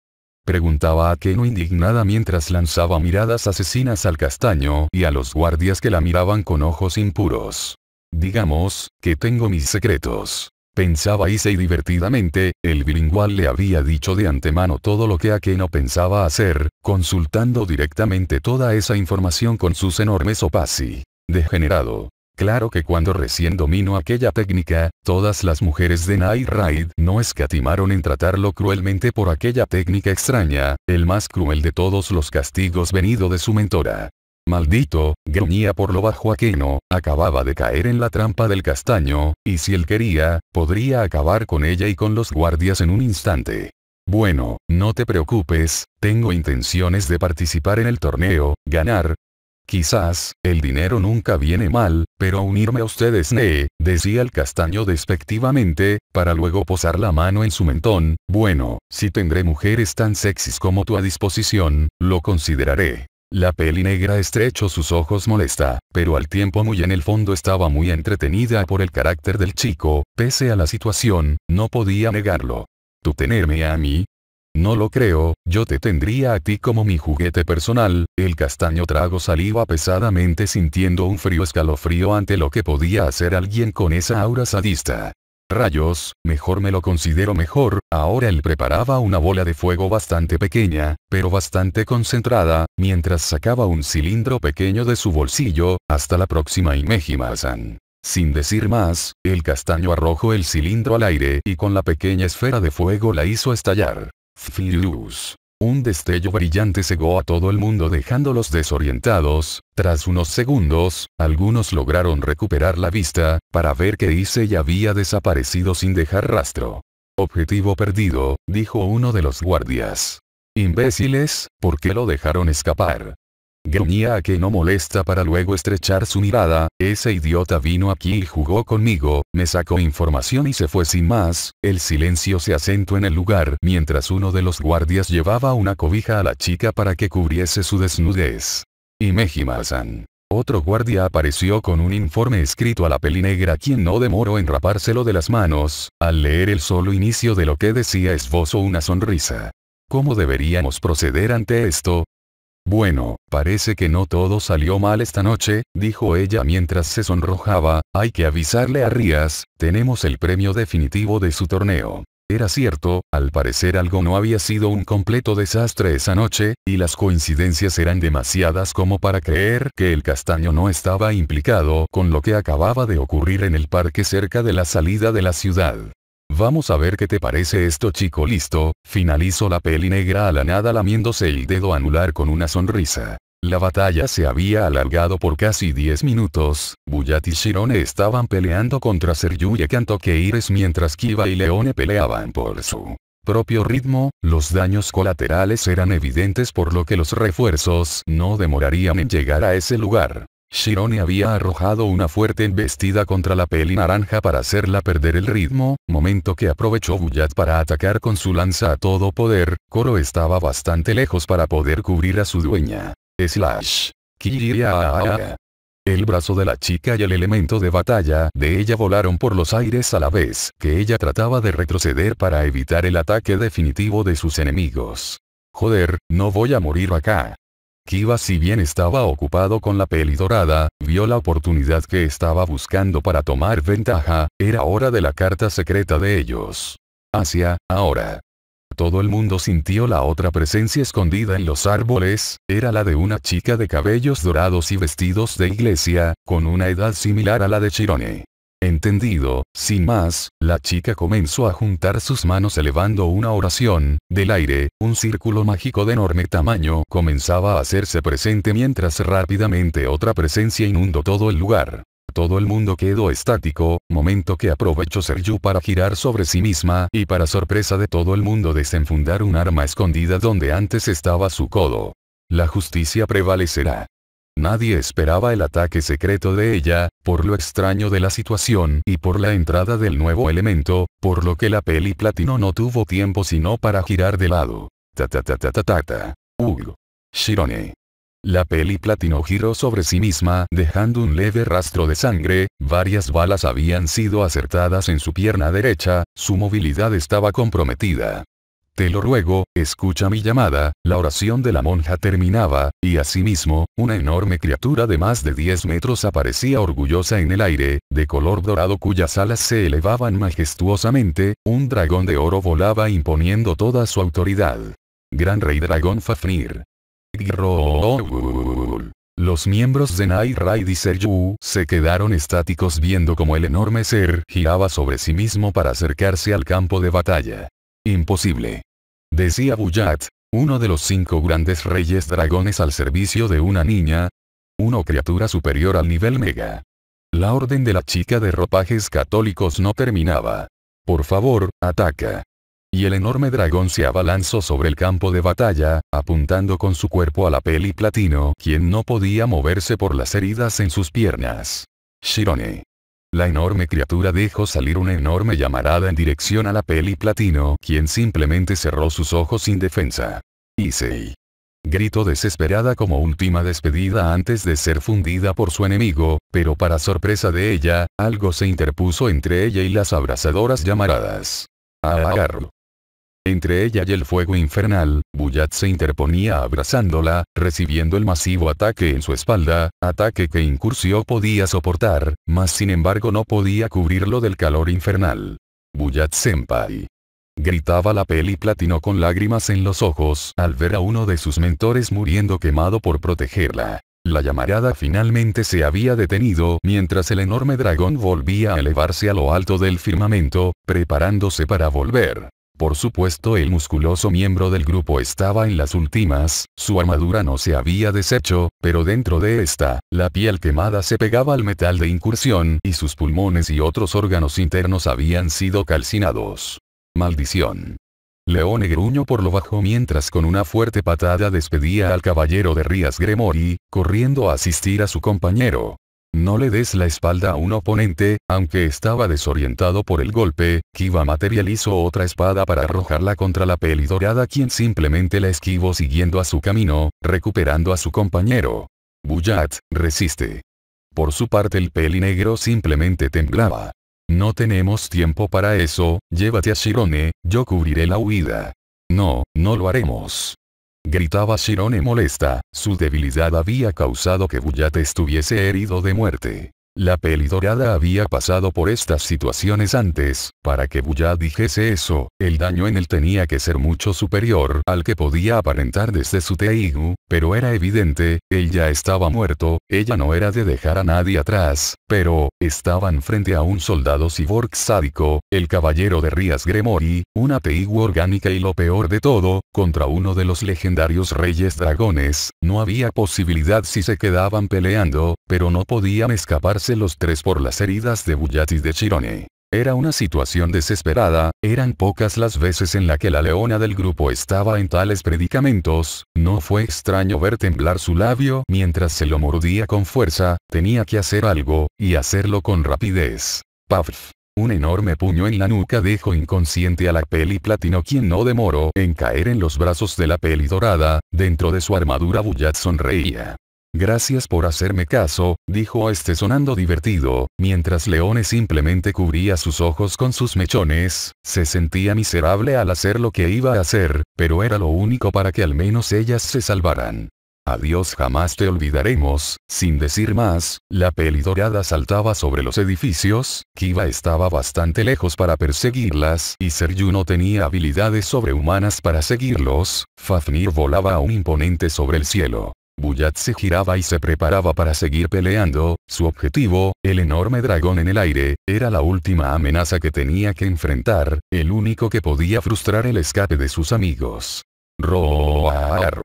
Preguntaba Akeno indignada mientras lanzaba miradas asesinas al castaño y a los guardias que la miraban con ojos impuros. Digamos, que tengo mis secretos. Pensaba Issei divertidamente, el bilingüal le había dicho de antemano todo lo que Akeno pensaba hacer, consultando directamente toda esa información con sus enormes opasi. Degenerado. Claro que cuando recién dominó aquella técnica, todas las mujeres de Night Raid no escatimaron en tratarlo cruelmente por aquella técnica extraña, el más cruel de todos los castigos venido de su mentora. Maldito, gruñía por lo bajo Akeno, acababa de caer en la trampa del castaño, y si él quería, podría acabar con ella y con los guardias en un instante. Bueno, no te preocupes, tengo intenciones de participar en el torneo, ganar. Quizás, el dinero nunca viene mal, pero unirme a ustedes decía el castaño despectivamente, para luego posar la mano en su mentón, bueno, si tendré mujeres tan sexys como tú a disposición, lo consideraré. La peli negra estrechó sus ojos molesta, pero al tiempo muy en el fondo estaba muy entretenida por el carácter del chico, pese a la situación, no podía negarlo. ¿Tú tenerme a mí? No lo creo, yo te tendría a ti como mi juguete personal. El castaño tragó saliva pesadamente sintiendo un frío escalofrío ante lo que podía hacer alguien con esa aura sadista. Rayos, mejor me lo considero mejor. Ahora él preparaba una bola de fuego bastante pequeña, pero bastante concentrada, mientras sacaba un cilindro pequeño de su bolsillo. Hasta la próxima Imejima-san. Sin decir más, el castaño arrojó el cilindro al aire y con la pequeña esfera de fuego la hizo estallar. Furious. Un destello brillante cegó a todo el mundo dejándolos desorientados. Tras unos segundos, algunos lograron recuperar la vista, para ver que Issei había desaparecido sin dejar rastro. Objetivo perdido, dijo uno de los guardias. Imbéciles, ¿por qué lo dejaron escapar? Gruñía a que no molesta para luego estrechar su mirada. Ese idiota vino aquí y jugó conmigo, me sacó información y se fue sin más. El silencio se asentó en el lugar mientras uno de los guardias llevaba una cobija a la chica para que cubriese su desnudez. Imejima-san. Otro guardia apareció con un informe escrito a la peli negra quien no demoró en rapárselo de las manos. Al leer el solo inicio de lo que decía esbozó una sonrisa. ¿Cómo deberíamos proceder ante esto? Bueno, parece que no todo salió mal esta noche, dijo ella mientras se sonrojaba. Hay que avisarle a Rías, tenemos el premio definitivo de su torneo. Era cierto, al parecer algo no había sido un completo desastre esa noche, y las coincidencias eran demasiadas como para creer que el castaño no estaba implicado con lo que acababa de ocurrir en el parque cerca de la salida de la ciudad. Vamos a ver qué te parece esto, chico. Listo, finalizó la peli negra a la nada lamiéndose el dedo anular con una sonrisa. La batalla se había alargado por casi 10 minutos, Buyat y Shirone estaban peleando contra Seryu y Kanto Keires mientras Kiba y Leone peleaban por su propio ritmo, los daños colaterales eran evidentes por lo que los refuerzos no demorarían en llegar a ese lugar. Shirone había arrojado una fuerte embestida contra la peli naranja para hacerla perder el ritmo, momento que aprovechó Buyat para atacar con su lanza a todo poder. Koro estaba bastante lejos para poder cubrir a su dueña. Slash. Kiria. El brazo de la chica y el elemento de batalla de ella volaron por los aires a la vez que ella trataba de retroceder para evitar el ataque definitivo de sus enemigos. Joder, no voy a morir acá. Kiba, si bien estaba ocupado con la peli dorada, vio la oportunidad que estaba buscando para tomar ventaja. Era hora de la carta secreta de ellos. Hacia, ahora. Todo el mundo sintió la otra presencia escondida en los árboles, era la de una chica de cabellos dorados y vestidos de iglesia, con una edad similar a la de Shirone. Entendido, sin más, la chica comenzó a juntar sus manos elevando una oración. Del aire, un círculo mágico de enorme tamaño comenzaba a hacerse presente mientras rápidamente otra presencia inundó todo el lugar. Todo el mundo quedó estático, momento que aprovechó Seryu para girar sobre sí misma y para sorpresa de todo el mundo desenfundar un arma escondida donde antes estaba su codo. La justicia prevalecerá. Nadie esperaba el ataque secreto de ella, por lo extraño de la situación y por la entrada del nuevo elemento, por lo que la peli platino no tuvo tiempo sino para girar de lado. Shirone. La peli platino giró sobre sí misma, dejando un leve rastro de sangre, varias balas habían sido acertadas en su pierna derecha, su movilidad estaba comprometida. Te lo ruego, escucha mi llamada. La oración de la monja terminaba, y asimismo, una enorme criatura de más de 10 metros aparecía orgullosa en el aire, de color dorado cuyas alas se elevaban majestuosamente, un dragón de oro volaba imponiendo toda su autoridad. Gran Rey Dragón Fafnir. Los miembros de Night Raid y Seryu se quedaron estáticos viendo como el enorme ser giraba sobre sí mismo para acercarse al campo de batalla. Imposible. Decía Buyat, uno de los 5 grandes reyes dragones al servicio de una niña. Una criatura superior al nivel mega. La orden de la chica de ropajes católicos no terminaba. Por favor, ataca. Y el enorme dragón se abalanzó sobre el campo de batalla, apuntando con su cuerpo a la peli platino, quien no podía moverse por las heridas en sus piernas. Shirone. La enorme criatura dejó salir una enorme llamarada en dirección a la peli platino, quien simplemente cerró sus ojos sin defensa. Issei. Gritó desesperada como última despedida antes de ser fundida por su enemigo, pero para sorpresa de ella, algo se interpuso entre ella y las abrasadoras llamaradas. Agarro. Entre ella y el fuego infernal, Buyat se interponía abrazándola, recibiendo el masivo ataque en su espalda, ataque que Incursio podía soportar, mas sin embargo no podía cubrirlo del calor infernal. Buyat senpai. Gritaba la peli platino con lágrimas en los ojos al ver a uno de sus mentores muriendo quemado por protegerla. La llamarada finalmente se había detenido mientras el enorme dragón volvía a elevarse a lo alto del firmamento, preparándose para volver. Por supuesto, el musculoso miembro del grupo estaba en las últimas, su armadura no se había deshecho, pero dentro de esta, la piel quemada se pegaba al metal de Incursión y sus pulmones y otros órganos internos habían sido calcinados. Maldición. Leone gruñó por lo bajo mientras con una fuerte patada despedía al caballero de Rías Gremori, corriendo a asistir a su compañero. No le des la espalda a un oponente, aunque estaba desorientado por el golpe. Kiba materializó otra espada para arrojarla contra la peli dorada, quien simplemente la esquivó siguiendo a su camino, recuperando a su compañero. Buyat, resiste. Por su parte el peli negro simplemente temblaba. No tenemos tiempo para eso, llévate a Shirone, yo cubriré la huida. No, no lo haremos. Gritaba Shirone molesta, su debilidad había causado que Buyat estuviese herido de muerte. La peli dorada había pasado por estas situaciones antes, para que Buyat dijese eso, el daño en él tenía que ser mucho superior al que podía aparentar desde su Teigu, pero era evidente, él ya estaba muerto, ella no era de dejar a nadie atrás, pero, estaban frente a un soldado cyborg sádico, el caballero de Rias Gremory, una Teigu orgánica y lo peor de todo, contra uno de los legendarios reyes dragones, no había posibilidad si se quedaban peleando, pero no podían escaparse los tres por las heridas de Buyat y de Chirone. Era una situación desesperada, eran pocas las veces en la que la leona del grupo estaba en tales predicamentos, no fue extraño ver temblar su labio mientras se lo mordía con fuerza, tenía que hacer algo, y hacerlo con rapidez. ¡Paf! Un enorme puño en la nuca dejó inconsciente a la peli platino, quien no demoró en caer en los brazos de la peli dorada, dentro de su armadura Buyat sonreía. Gracias por hacerme caso, dijo este sonando divertido, mientras Leone simplemente cubría sus ojos con sus mechones, se sentía miserable al hacer lo que iba a hacer, pero era lo único para que al menos ellas se salvaran. Adiós, jamás te olvidaremos. Sin decir más, la peli dorada saltaba sobre los edificios, Kiba estaba bastante lejos para perseguirlas y Seryu no tenía habilidades sobrehumanas para seguirlos, Fafnir volaba aún imponente sobre el cielo. Buyat se giraba y se preparaba para seguir peleando, su objetivo, el enorme dragón en el aire, era la última amenaza que tenía que enfrentar, el único que podía frustrar el escape de sus amigos. Roar.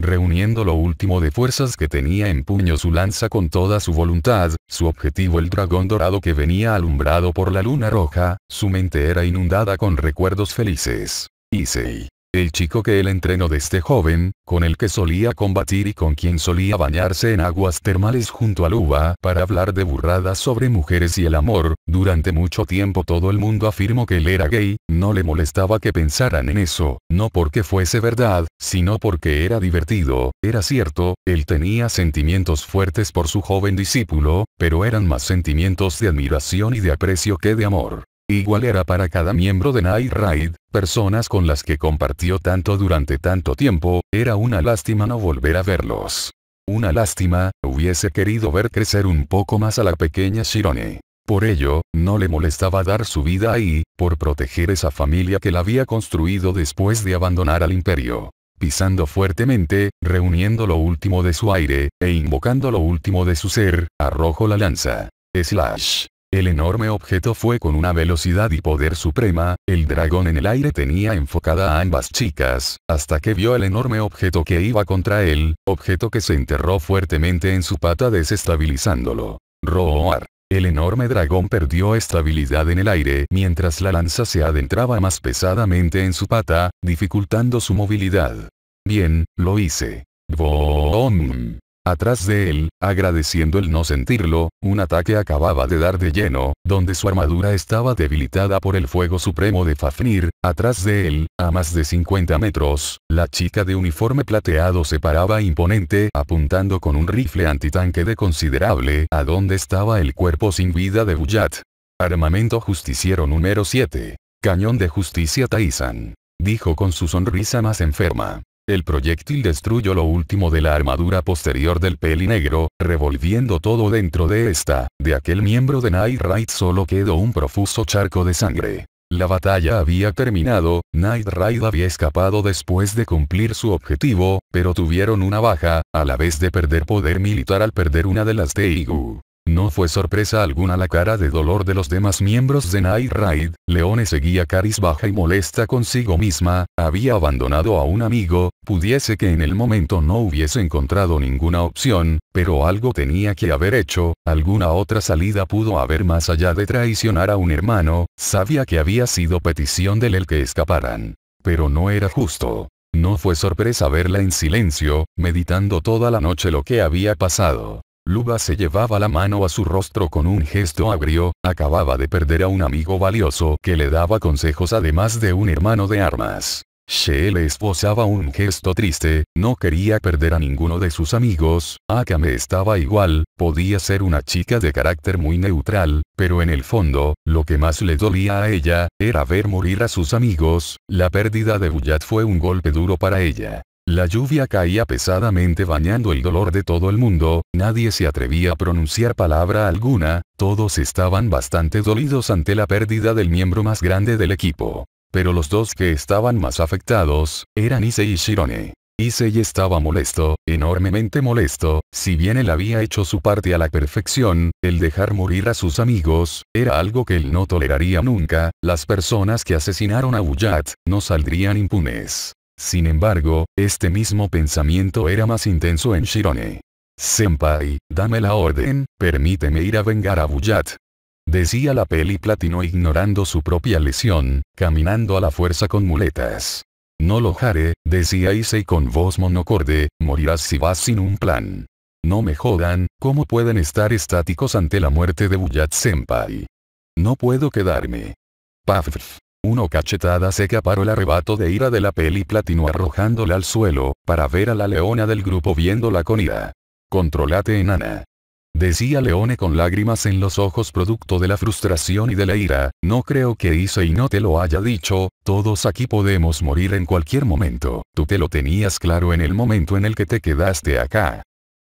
Reuniendo lo último de fuerzas que tenía, empuñó su lanza con toda su voluntad, su objetivo el dragón dorado que venía alumbrado por la luna roja, su mente era inundada con recuerdos felices. Issei. El chico que él entrenó desde joven, con el que solía combatir y con quien solía bañarse en aguas termales junto al Uva para hablar de burradas sobre mujeres y el amor, durante mucho tiempo todo el mundo afirmó que él era gay, no le molestaba que pensaran en eso, no porque fuese verdad, sino porque era divertido, era cierto, él tenía sentimientos fuertes por su joven discípulo, pero eran más sentimientos de admiración y de aprecio que de amor. Igual era para cada miembro de Night Raid, personas con las que compartió tanto durante tanto tiempo, era una lástima no volver a verlos. Una lástima, hubiese querido ver crecer un poco más a la pequeña Chirone. Por ello, no le molestaba dar su vida ahí, por proteger esa familia que la había construido después de abandonar al imperio. Pisando fuertemente, reuniendo lo último de su aire, e invocando lo último de su ser, arrojó la lanza. Slash. El enorme objeto fue con una velocidad y poder suprema, el dragón en el aire tenía enfocada a ambas chicas, hasta que vio el enorme objeto que iba contra él, objeto que se enterró fuertemente en su pata desestabilizándolo. Roar. El enorme dragón perdió estabilidad en el aire mientras la lanza se adentraba más pesadamente en su pata, dificultando su movilidad. Bien, lo hice. ¡Boom! Atrás de él, agradeciendo el no sentirlo, un ataque acababa de dar de lleno, donde su armadura estaba debilitada por el fuego supremo de Fafnir, atrás de él, a más de 50 metros, la chica de uniforme plateado se paraba imponente apuntando con un rifle antitanque de considerable a donde estaba el cuerpo sin vida de Buyat. Armamento justiciero número 7. Cañón de justicia Taizan. Dijo con su sonrisa más enferma. El proyectil destruyó lo último de la armadura posterior del peli negro, revolviendo todo dentro de esta, de aquel miembro de Night Raid solo quedó un profuso charco de sangre. La batalla había terminado, Night Raid había escapado después de cumplir su objetivo, pero tuvieron una baja, a la vez de perder poder militar al perder una de las Teigu. No fue sorpresa alguna la cara de dolor de los demás miembros de Night Raid, Leone seguía cabizbaja y molesta consigo misma, había abandonado a un amigo, pudiese que en el momento no hubiese encontrado ninguna opción, pero algo tenía que haber hecho, alguna otra salida pudo haber más allá de traicionar a un hermano, sabía que había sido petición de él el que escaparan. Pero no era justo. No fue sorpresa verla en silencio, meditando toda la noche lo que había pasado. Luba se llevaba la mano a su rostro con un gesto agrio, acababa de perder a un amigo valioso que le daba consejos además de un hermano de armas. She le esbozaba un gesto triste, no quería perder a ninguno de sus amigos, Akame estaba igual, podía ser una chica de carácter muy neutral, pero en el fondo, lo que más le dolía a ella, era ver morir a sus amigos, la pérdida de Buyat fue un golpe duro para ella. La lluvia caía pesadamente bañando el dolor de todo el mundo, nadie se atrevía a pronunciar palabra alguna, todos estaban bastante dolidos ante la pérdida del miembro más grande del equipo. Pero los dos que estaban más afectados, eran Issei y Shirone. Issei estaba molesto, enormemente molesto, si bien él había hecho su parte a la perfección, el dejar morir a sus amigos, era algo que él no toleraría nunca, las personas que asesinaron a Buyat, no saldrían impunes. Sin embargo, este mismo pensamiento era más intenso en Shirone. Senpai, dame la orden, permíteme ir a vengar a Buyat. Decía la peli platino ignorando su propia lesión, caminando a la fuerza con muletas. No lo haré, decía Issei con voz monocorde, morirás si vas sin un plan. No me jodan, ¿cómo pueden estar estáticos ante la muerte de Buyat Senpai? No puedo quedarme. Paf. Una cachetada seca paró el arrebato de ira de la peli platino arrojándole al suelo, para ver a la leona del grupo viéndola con ira. Contrólate, enana. Decía Leone con lágrimas en los ojos producto de la frustración y de la ira, no creo que Issei no te lo haya dicho, todos aquí podemos morir en cualquier momento, tú te lo tenías claro en el momento en el que te quedaste acá.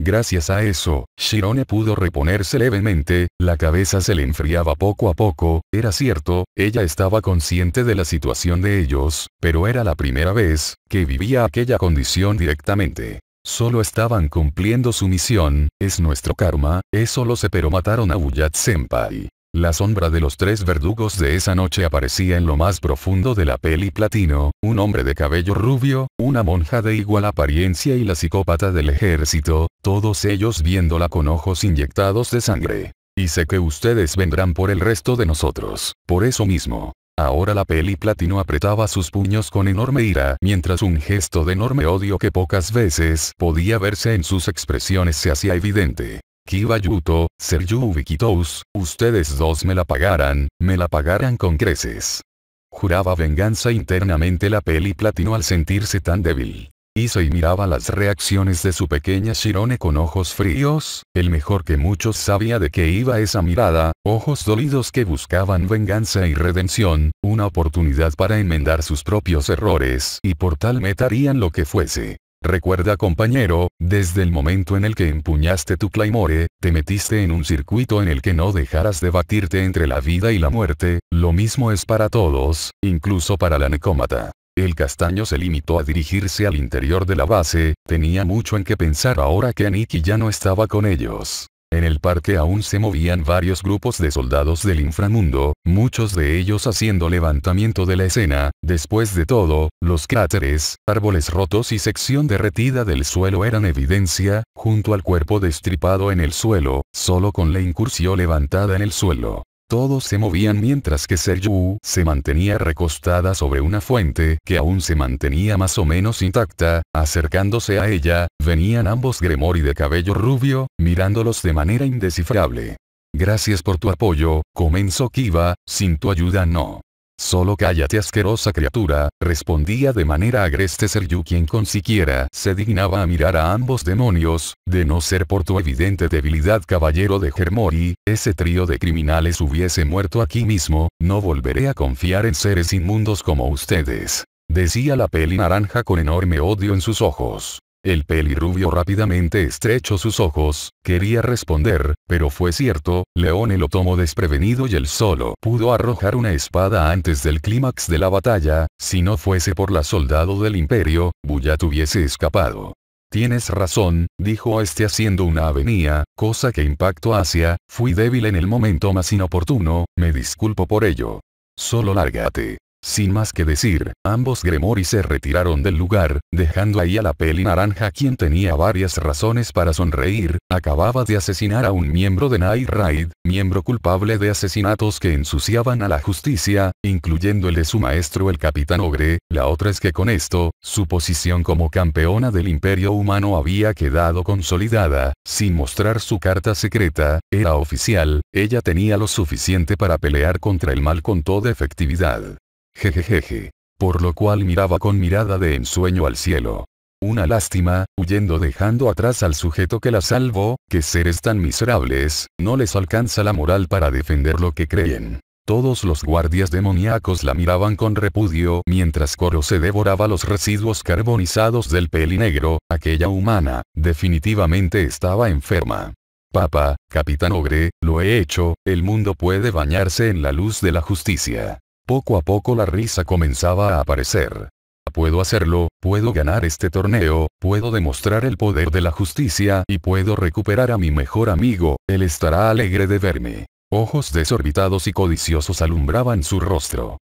Gracias a eso, Shirone pudo reponerse levemente, la cabeza se le enfriaba poco a poco, era cierto, ella estaba consciente de la situación de ellos, pero era la primera vez que vivía aquella condición directamente. Solo estaban cumpliendo su misión, es nuestro karma, eso lo sé, pero mataron a Buyat Senpai. La sombra de los tres verdugos de esa noche aparecía en lo más profundo de la peli platino, un hombre de cabello rubio, una monja de igual apariencia y la psicópata del ejército, todos ellos viéndola con ojos inyectados de sangre. Y sé que ustedes vendrán por el resto de nosotros, por eso mismo. Ahora la peli platino apretaba sus puños con enorme ira mientras un gesto de enorme odio que pocas veces podía verse en sus expresiones se hacía evidente. Kiba Yuto, Seryu Ubikitous, ustedes dos me la pagaran con creces. Juraba venganza internamente la peli platino al sentirse tan débil. Issei miraba las reacciones de su pequeña Shirone con ojos fríos, el mejor que muchos sabía de qué iba esa mirada, ojos dolidos que buscaban venganza y redención, una oportunidad para enmendar sus propios errores y por tal meta harían lo que fuese. Recuerda, compañero, desde el momento en el que empuñaste tu Claymore, te metiste en un circuito en el que no dejarás de batirte entre la vida y la muerte, lo mismo es para todos, incluso para la Necómata. El castaño se limitó a dirigirse al interior de la base, tenía mucho en qué pensar ahora que Aniki ya no estaba con ellos. En el parque aún se movían varios grupos de soldados del inframundo, muchos de ellos haciendo levantamiento de la escena, después de todo, los cráteres, árboles rotos y sección derretida del suelo eran evidencia, junto al cuerpo destripado en el suelo, solo con la incursión levantada en el suelo. Todos se movían mientras que Seryu se mantenía recostada sobre una fuente que aún se mantenía más o menos intacta, acercándose a ella, venían ambos Gremory de cabello rubio, mirándolos de manera indescifrable. Gracias por tu apoyo, comenzó Kiba, sin tu ayuda no. Solo cállate, asquerosa criatura, respondía de manera agreste Seryu, quien con siquiera se dignaba a mirar a ambos demonios, de no ser por tu evidente debilidad, caballero de Gremory, ese trío de criminales hubiese muerto aquí mismo, no volveré a confiar en seres inmundos como ustedes. Decía la peli naranja con enorme odio en sus ojos. El pelirrubio rápidamente estrechó sus ojos, quería responder, pero fue cierto, Leone lo tomó desprevenido y él solo pudo arrojar una espada antes del clímax de la batalla, si no fuese por la soldado del imperio, Buyat hubiese escapado. Tienes razón, dijo este haciendo una avenida, cosa que impactó hacia, fui débil en el momento más inoportuno, me disculpo por ello. Solo lárgate. Sin más que decir, ambos Gremory se retiraron del lugar, dejando ahí a la peli naranja, quien tenía varias razones para sonreír, acababa de asesinar a un miembro de Night Raid, miembro culpable de asesinatos que ensuciaban a la justicia, incluyendo el de su maestro el Capitán Ogre. La otra es que con esto, su posición como campeona del Imperio Humano había quedado consolidada, sin mostrar su carta secreta, era oficial, ella tenía lo suficiente para pelear contra el mal con toda efectividad. Jejejeje. Por lo cual miraba con mirada de ensueño al cielo. Una lástima, huyendo dejando atrás al sujeto que la salvó, que seres tan miserables, no les alcanza la moral para defender lo que creen. Todos los guardias demoníacos la miraban con repudio mientras Koro se devoraba los residuos carbonizados del pelinegro. Aquella humana, definitivamente estaba enferma. Papá, Capitán Ogre, lo he hecho, el mundo puede bañarse en la luz de la justicia. Poco a poco la risa comenzaba a aparecer. Puedo hacerlo, puedo ganar este torneo, puedo demostrar el poder de la justicia y puedo recuperar a mi mejor amigo, él estará alegre de verme. Ojos desorbitados y codiciosos alumbraban su rostro.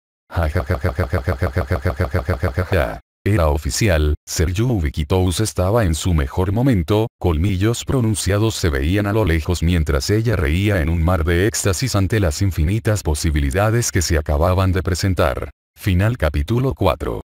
Era oficial, Seryu Ubikitous estaba en su mejor momento, colmillos pronunciados se veían a lo lejos mientras ella reía en un mar de éxtasis ante las infinitas posibilidades que se acababan de presentar. Final capítulo 4.